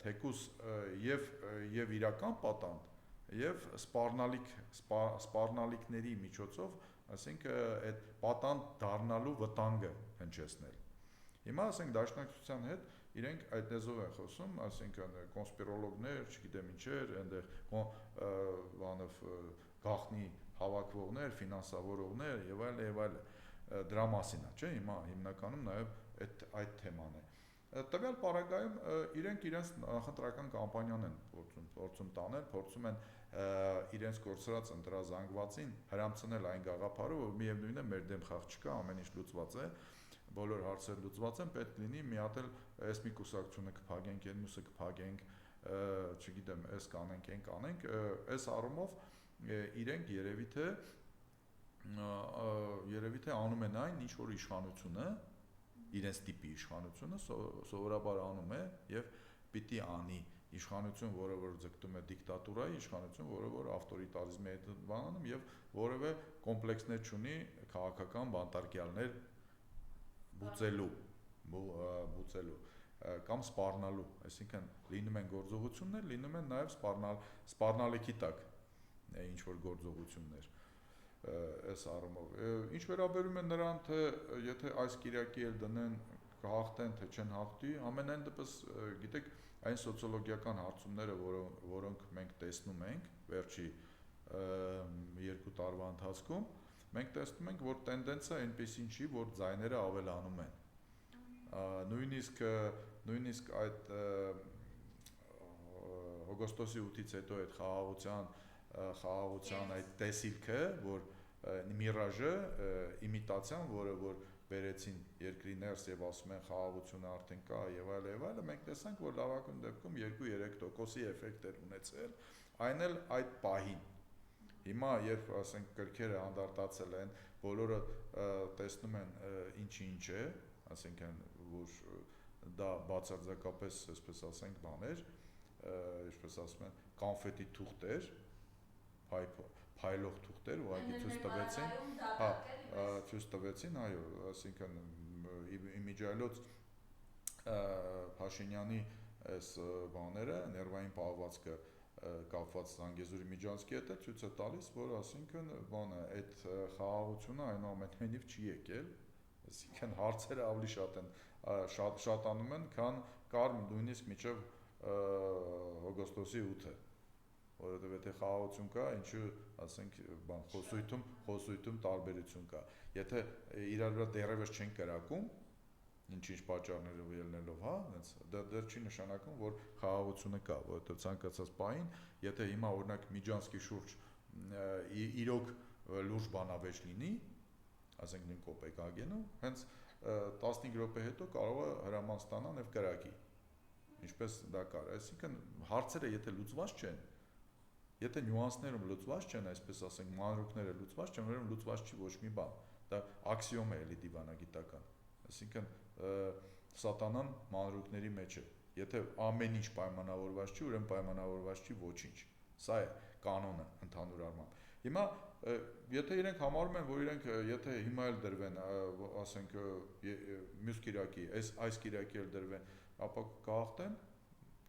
թեկուզ եւ իրական պատանդ եւ սպառնալիքների միջոցով, ասենք այդ պատանդ դառնալու վտանգը հնչեցնել։ Հիմա ասենք դաշնակցության հետ իրենք այդ լեզվով են խոսում, ասենք կոնսպիրոլոգներ, չգիտեմ ինչեր, այնտեղ բանով գաղտնի հավաքվողներ, ֆինանսավորողներ եւ այլն, դրա մասին է, չէ՞, հիմա հիմնականում նաեւ այդ թեման է։ Տվյալ պարագայում իրենք իրենց նախընտրական կամպանիան են փորձում տանել, փորձում են իրենց կորցրած ընտրազանգվածին հրամցնել այն գաղափարով, որ միևնույն է մեր դեմ խաղ չկա, ամեն ինչ լուծված է, բոլոր հարցերը լուծված են, պետք լինի մի հատ էլ այս մի կուսակցությունը կփակենք, այն մյուսը կփակենք, չգիտեմ, այս կանենք, այն կանենք, այս առումով իրենք երևի թե անում են այն, ինչ որ իշխանությունը, իրենց տիպի իշխանությունը սովորաբար անում է եւ պիտի անի իշխանություն, որը որ ձգտում է դիկտատուրայի, իշխանություն, որը որ ավտորիտարիզմի հետ բանանում եւ որևէ կոմպլեքսներ չունի քաղաքական բանտարկյալներ բուծելու։ կամ սպառնալու, այսինքն լինում են գործողություններ, լինում են նաև սպառնալիքի տակ ինչ որ գործողություններ այս առումով։ Ինչ վերաբերում է նրան, թե եթե այս կիրակի էլ դնեն կհաղթեն, թե չեն հաղթի, ամենայն դեպս գիտեք, այն սոցիոլոգիական հարցումները, որոնք մենք տեսնում ենք վերջի 2 տարվա ընթացքում, մենք տեսնում ենք, որ տենդենսը այնպեսին չի, որ ձայները ավելանում են։ Նույնիսկ այդ օգոստոսի 8-ից հետո այդ խաղաղության այդ տեսիլքը, որ միրաժը, իմիտացիան, որ բերեցին երկրի ներս եւ ասում են խաղաղությունը արդեն կա եւ այլն, մենք տեսանք, որ լավագույն դեպքում 2-3% էֆեկտ էր ունեցել, այն էլ այդ պահին։ Հիմա երբ ասենք կրքերը հանդարտացել են, բոլորը տեսնում են ինչ է, ասենքն որ դա բացարձակապես, այսպես ասենք, բաներ, ինչպես ասում են, կոնֆետի թուղթեր, փայլող թուղթեր, ուղղակի ցույց տվեցին, այո, ասենքն իմիջիայլոց Փաշինյանի այս բաները, ներվային պահվածքը կապված Զանգեզուրի Միջանցքի հետ ցույց է տալիս, որ ասենքն բանը այդ խաղաղությունը այնուամենայնիվ չի եկել, այսինքն հարցերը ավելի շատանում են, քան կար նույնիսկ մինչև օգոստոսի 8-ը, որովհետև եթե խաղաղություն կա, ինչու ասենք բան խոսույթում տարբերություն կա։ Եթե իրար վրա դեռևս չեն կրակում, ինչ պատճառներով ելնելով, հա, դեռ չի նշանակում, որ խաղաղությունը կա, որովհետև ցանկացած պահին, եթե հիմա օրինակ Միջանցքի շուրջ իրոք լուրջ բանավեճ լինի, ասենք նույն Կոպենհագենում, հենց 15 րոպե հետո կարող է հրաման ստանան եւ կրակի։ Ինչպես դա կար, այսինքն հարցերը եթե լուծված չեն, եթե նյուանսներում լուծված չեն, այսպես ասենք, մանրուքները լուծված չեն, ուրեմն լուծված չի ոչ մի բան։ Դա աքսիոմ է էլի դիվանագիտական։ Այսինքն սատանան մանրուքների մեջ է։ Եթե ամեն ինչ պայմանավորված չի, ուրեմն պայմանավորված չի ոչինչ։ Սա է կանոնը ընդհանուր առմամբ։ Հիմա եթե իրենք համարում են, որ իրենք եթե հիմա էլ դրվեն, ասենք մյուս կիրակի, այս կիրակի էլ դրվեն, ապա կհաղթեն,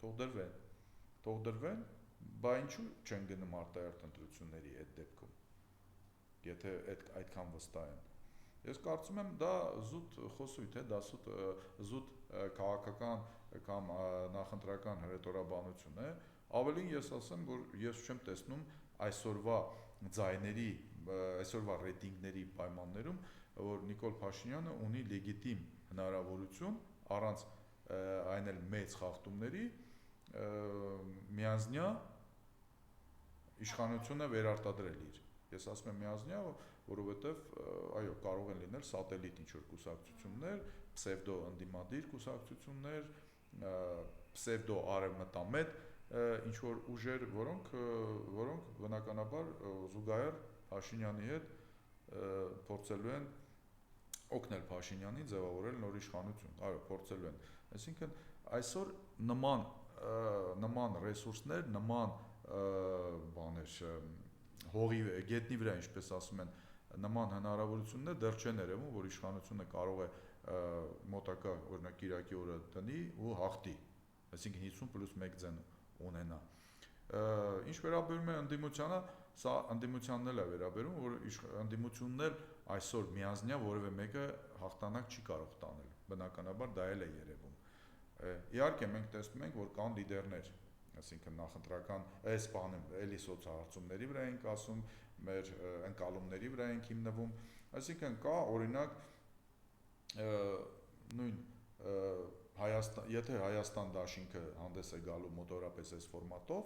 թող դրվեն, բա ինչու չեն գնում արտահերթ ընտրությունների այդ դեպքում, եթե այդքան վստահ են։ Ես կարծում եմ դա զուտ խոսույթ է, դա զուտ քաղաքական կամ նախընտրական հռետորաբանություն է, ավելին ես ասեմ, որ ես չեմ տեսնում այսօրվա ձայների, այսօրվա ռեյտինգների պայմաններում, որ Նիկոլ Փաշինյանը ունի լեգիտիմ հնարավորություն առանց այն էլ մեծ խախտումների միանձնյա իշխանությունը վերարտադրել իր։ Ես ասում եմ միանձնյա, որովհետև այո, կարող են լինել սատելիտ ինչ-որ կուսակցություններ, պսևդո ընդդիմադիր կուսակցություններ, պսևդո արևմտամետ ինչ-որ ուժեր, որոնք բնականաբար զուգահեռ Փաշինյանի հետ փորձելու են օգնել Փաշինյանին ձևավորել նոր իշխանություն, այո, փորձելու են։ Այսինքն այսօր նման ռեսուրսներ, նման բաներ, հողի գետնի վրա, ինչպես ասում են, նման հնարավորություններ դեռ չեն երևում, որ իշխանությունը կարող է մոտակա օրինակ կիրակի օրը տնի ու հաղթի, այսինքն 50+1 ձեն ունենա։ Ինչ վերաբերում է ընդդիմությանը, սա ընդդիմությանն էլ է վերաբերում, որ ընդդիմությունն էլ այսօր միանձնյա որևէ մեկը հաղթանակ չի կարող տանել, բնականաբար դա էլ է երևում։ Իհարկե մենք տեսնում ենք, որ կան լիդերներ, այսինքն նախընտրական այս բանը էլի սոցհարցումների վրա ենք ասում, մեր ընկալումների վրա ենք հիմնվում, այսինքն կա օրինակ նույն եթե Հայաստան դաշինքը հանդես է գալու մոտորապես այս ֆորմատով,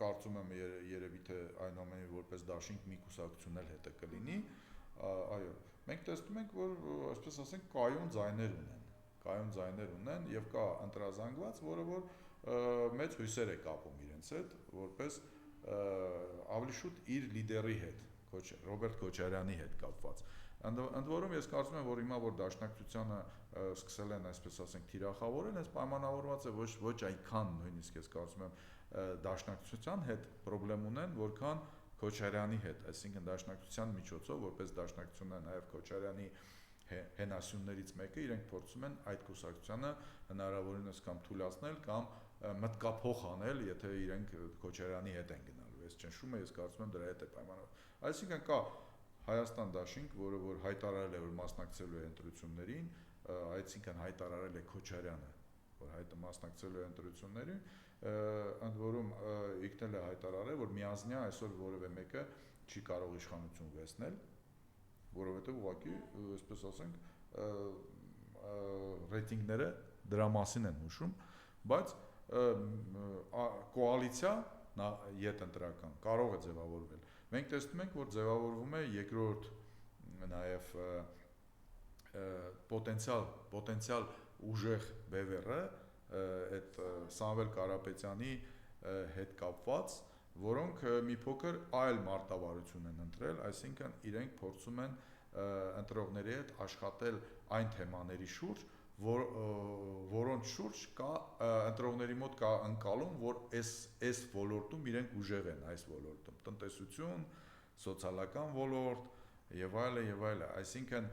կարծում եմ երևի թե այնուամենայնիվ որպես դաշինք մի կուսակցություն էլ հետը կլինի, այո, մենք տեսնում ենք, որ այսպես ասենք կայուն ձայներ ունեն եւ կա ընտրազանգված, որը որ մեծ հույսեր է կապում իրենց հետ, որպես ավելի շուտ իր լիդերի հետ, Ռոբերտ Քոչարյանի հետ կապված։ Ընդ որում ես կարծում եմ, որ հիմա որ դաշնակցությանը սկսել են այսպես ասենք թիրախավորել, այս պայմանավորված է ոչ այնքան նույնիսկ ես կարծում եմ դաշնակցության հետ խնդրեմ ունեն, որքան Քոչարյանի հետ, այսինքն դաշնակցության միջոցով, որպես դաշնակցությունը նաև Քոչարյանի հենասյուններից մեկը իրենք փորձում են այդ կուսակցությանը հնարավորինս կամ թույլատնել կամ մտկափոխ անել, եթե իրենք Քոչարյանի հետ են գնալու։ Այս ճնշումը ես կարծում եմ դրա հետ է պայմանավորված։ Այսինքն կա Հայաստան դաշինք, որը որ հայտարարել է, որ մասնակցելու է ընտրություններին, այսինքն հայտարարել է Քոչարյանը, որ մասնակցելու է ընտրություններին, ընդ որում ինքն էլ է հայտարարել, որ միանձնյա այսօր որևէ մեկը չի կարող իշխանություն վերցնել, որովհետև ուղղակի, այսպես ասենք, ռեյտինգները դրա մասին են հուշում, բայց կոալիցիա յետընտրական կարող է ձևավորվել։ Մենք տեսնում ենք, որ ձևավորվում է երկրորդ նաև պոտենցիալ ուժեղ բևեռը այդ Սամվել Կարապետյանի հետ կապված, որոնք մի փոքր այլ մարտավարություն են ընտրել, այսինքն իրենք փորձում են ընտրողների հետ աշխատել այն թեմաների շուրջ, որոնց շուրջ կա ընտրողների մոտ կա ընկալում, որ այս ոլորտում իրենք ուժեղ են, այս ոլորտում, տնտեսություն, սոցիալական ոլորտ եւ այլն, այսինքն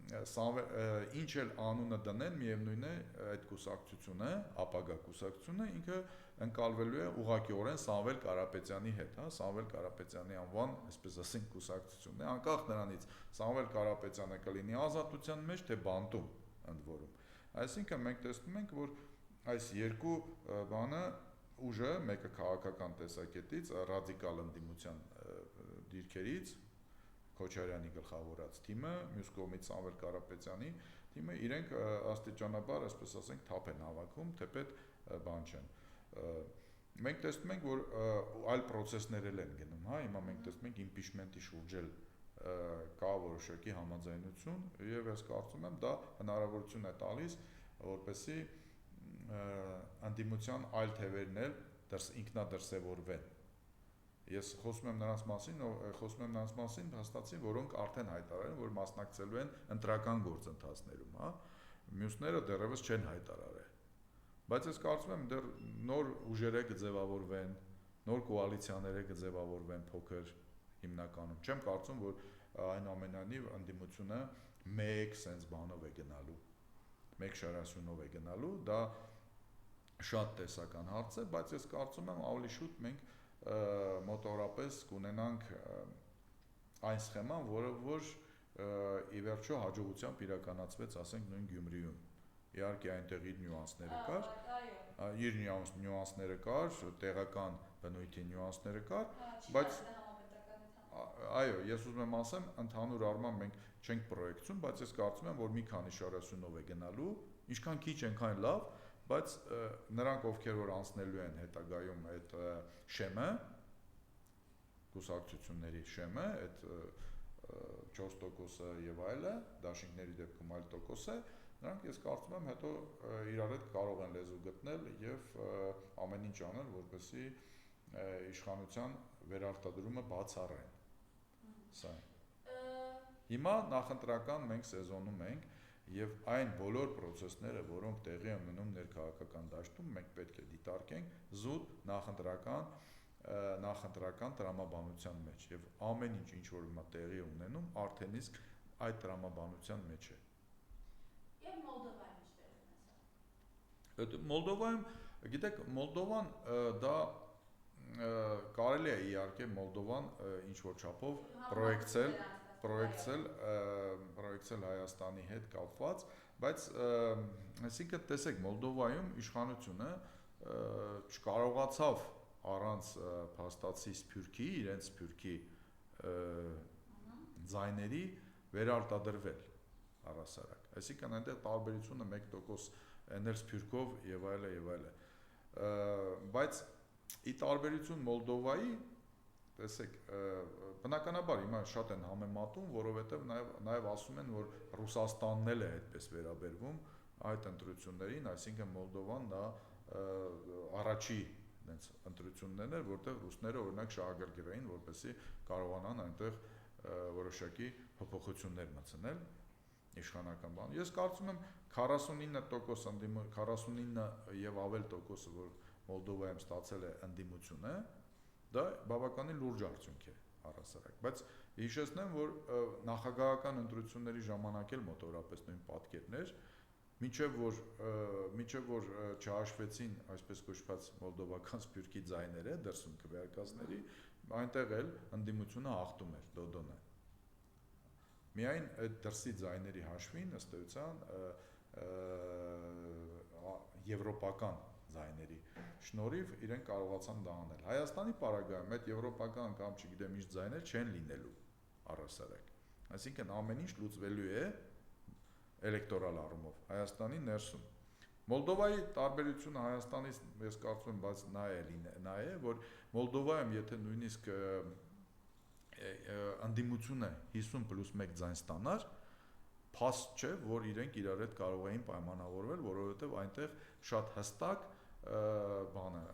ինչ էլ անունը դնեն, միևնույն է այդ կուսակցությունը, ապագա կուսակցությունը ինքը ընկալվելու է ուղղակիորեն Սամվել Կարապետյանի հետ, Սամվել Կարապետյանի անվան, այսպես ասենք, կուսակցությունն է, անկախ նրանից Սամվել Կարապետյանը կլինի ազատության մեջ, թե բանտում, ընդ որում։ Այսինքն մենք տեսնում ենք, որ այս երկու բանը ուժը, մեկը քաղաքական տեսակետից, ռադիկալ ընդդիմության դիրքերից, Քոչարյանի գլխավորած թիմը, մյուս կողմից Սամվել Կարապետյանի թիմը, իրենք աստիճանաբար, այսպես ասենք, թափ են հավաքում, թեպետ բան չեն։ Մենք տեսնում ենք, որ այլ պրոցեսներ են գնում, հիմա մենք տեսնում ենք իմպիչմենտի շուրջ էլ կա որոշակի համաձայնություն եւ ես կարծում եմ դա հնարավորություն է տալիս, որպեսզի ընդդիմության այլ թևերն էլ ինքնադրսևորվեն։ Ես խոսում եմ նրանց մասին, հաստատին, որոնք արդեն հայտարարել են, որ մասնակցելու են ընտրական գործընթացներում, մյուսները դեռևս չեն հայտարարել։ Բայց ես կարծում եմ դեռ նոր ուժերը կձևավորվեն, նոր կոալիցիաներ կձևավորվեն փոքր հիմնականում։ Չեմ կարծում, որ այնուամենայնիվ ընդդիմությունը մեկ sense բանով է գնալու, մեկ շարասյունով է գնալու, դա շատ տեսական հարց է, բայց ես կարծում եմ ավելի շուտ մենք մոտավորապես կունենանք այն սխեման, որը որ ի վերջո հաջողությամբ իրականացվեց, ասենք, նույն Գյումրիում։ Իհարկե այնտեղ իր նյուանսները կար, տեղական բնույթի նյուանսները կար, բայց այո, ես ուզում եմ ասեմ, ընդհանուր առմամբ մենք չենք պրոյեկցում, բայց ես կարծում եմ, որ մի քանի շարասյունով է գնալու, ինչքան քիչ այնքան լավ, բայց նրանք, ովքեր որ անցնելու են հետագայում այդ շեմը, կուսակցությունների շեմը, այդ 4%-ը եւ այլը, դաշինքների դեպքում այլ տոկոս է, նրանք ես կարծում եմ հետո իրար հետ կարող են լեզու գտնել եւ ամեն ինչ անել, որպեսզի իշխանության վերարտադրումը բացառեն։ Սա։ Հիմա նախընտրական մենք սեզոնում ենք եւ այն բոլոր process-ները, որոնք տեղի են ունենում ներքաղաքական դաշտում, մենք պետք է դիտարկենք զուտ նախընտրական տրամաբանության մեջ եւ ամեն ինչ որ հիմա տեղի է ունենում, արդեն իսկ այդ տրամաբանության մեջ է։ Եվ Մոլդովայում ինչ տեղ ունեցավ։ Մոլդովայում, գիտեք, Մոլդովան դա կարելի է իհարկե Մոլդովան ինչ որ չափով պրոյեկցել Հայաստանի հետ կապված, բայց այսինքն տեսեք Մոլդովայում իշխանությունը չկարողացավ առանց փաստացի սփյուռքի, իրենց սփյուռքի ձայների վերարտադրվել առհասարակ։ Այսինքն այնտեղ տարբերությունը 1% էներ սփյուռքով եւ այլն։ Բայց ի տարբերություն Մոլդովայի, տեսեք, բնականաբար հիմա շատ են համեմատում, որովհետեւ նաեւ ասում են, որ Ռուսաստանն էլ է այդպես վերաբերվում այդ ընտրություններին, այսինքն Մոլդովան դա առաջի այնց ընտրություններն էր, որտեղ ռուսները օրինակ շահագրգռեին, որպեսզի կարողանան այնտեղ որոշակի փոփոխություններ մտցնել իշխանական բան։ Ես կարծում եմ 49% եւ ավել տոկոսը, որ Մոլդովայում ստացել է ընդդիմությունը, դա բավականին լուրջ արդյունք է։ առհասարակ, բայց հիշեցնեմ, որ նախագահական ընտրությունների ժամանակ էլ մոտավորապես նույն պատկերն էր, մինչև որ չհաշվեցին այսպես կոչված մոլդովական սփյուռքի ձայները դրսում քվեարկածների, այնտեղ էլ ընդդիմությունը հաղթում էր Դոդոնը։ Միայն այդ դրսի ձայների հաշվին ըստ էության եվրոպական ձայների շնորհիվ իրենք կարողացան դա անել։ Հայաստանի պարագայում այդ եվրոպական կամ չգիտեմ ինչ ձայներ չեն լինելու առհասարակ։ Այսինքն ամեն ինչ լուծվելու է էլեկտորալ առումով Հայաստանի ներսում։ Մոլդովայի տարբերությունը Հայաստանից ես կարծում եմ, բայց նա է, որ Մոլդովայում եթե նույնիսկ ընդդիմությունը 50+1 ձայն ստանար, փաստ չէ, որ իրենք իրար հետ կարող էին պայմանավորվել, որովհետև այնտեղ շատ հստակ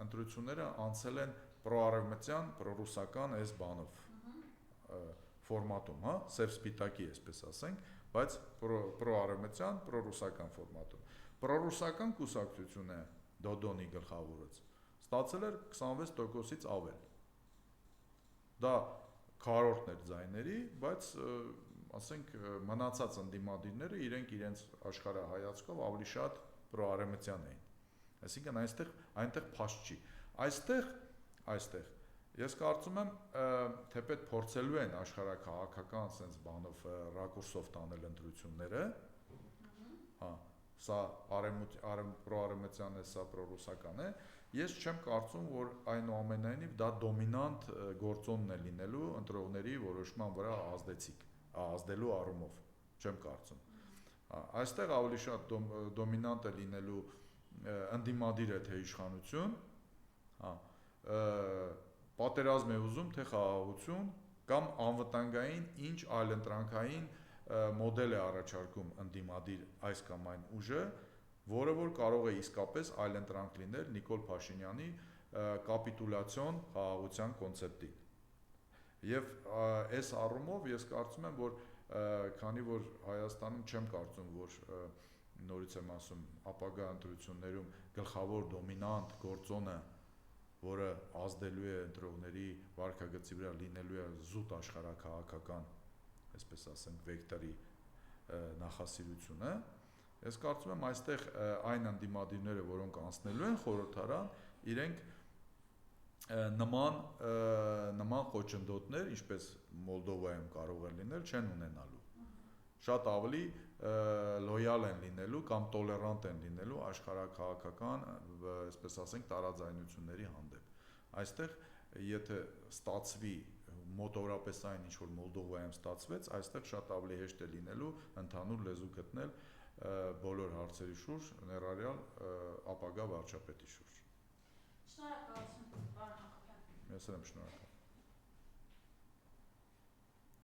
ընտրությունները անցել են պրոարևմտյան, պրոռուսական այս բանով ֆորմատում, հա, սև-սպիտակի, այսպես ասենք, բայց պրոարևմտյան, պրոռուսական ֆորմատում։ Պրոռուսական կուսակցությունը Դոդոնի գլխավորած ստացել էր 26%-ից ավել։ Դա քառորդն էր ձայների, բայց ասենք մնացած ընդդիմադիրները իրենց աշխարհայացքով ավելի շատ պրոարևմտյան էին։ Այսինքն այնտեղ փաստ չի։ Այստեղ ես կարծում եմ, թեպետ փորձելու են աշխարհաքաղաքական sense բանով ռակուրսով տանել ընտրությունները, հա, սա պրոարևմտյան է, սա պրոռուսական է, ես չեմ կարծում, որ այնուամենայնիվ դա դոմինանտ գործոնն է լինելու ընտրողների որոշման վրա ազդելու առումով, չեմ կարծում։ Այստեղ ավելի շատ դոմինանտ է լինելու ընդդիմադիրը թե իշխանություն, պատերազմ է ուզում թե խաղաղություն կամ անվտանգային ինչ այլընտրանքային մոդել է առաջարկում ընդդիմադիր այս կամ այն ուժը, որը որ կարող է իսկապես այլընտրանք լինել Նիկոլ Փաշինյանի կապիտուլյացիոն խաղաղության կոնցեպտին։ Եվ այս առումով ես կարծում եմ, որ քանի որ Հայաստանում չեմ կարծում, որ նորից եմ ասում, ապագա ընտրություններում գլխավոր դոմինանտ գործոնը, որը ազդելու է ընտրողների վարքագծի վրա, լինելու է զուտ աշխարհաքաղաքական, այսպես ասենք, վեկտորի նախասիրությունը, ես կարծում եմ այստեղ այն ընդդիմադիրները, որոնք անցնելու են խորհրդարան, իրենք նման խոչընդոտներ, ինչպես Մոլդովայում կարող է լինել, չեն ունենալու։ Շատ ավելի լոյալ են լինելու կամ տոլերանտ են լինելու աշխարհաքաղաքական, այսպես ասենք, տարաձայնությունների հանդեպ։ Այստեղ եթե ստացվի մոտավորապես այն, ինչ որ Մոլդովայում ստացվեց, այստեղ շատ ավելի հեշտ է լինելու ընդհանուր լեզու գտնել բոլոր հարցերի շուրջ, ներառյալ ապագա վարչապետի շուրջ։ Շնորհակալություն, պարոն Հակոբյան։ Ես եմ շնորհակալ։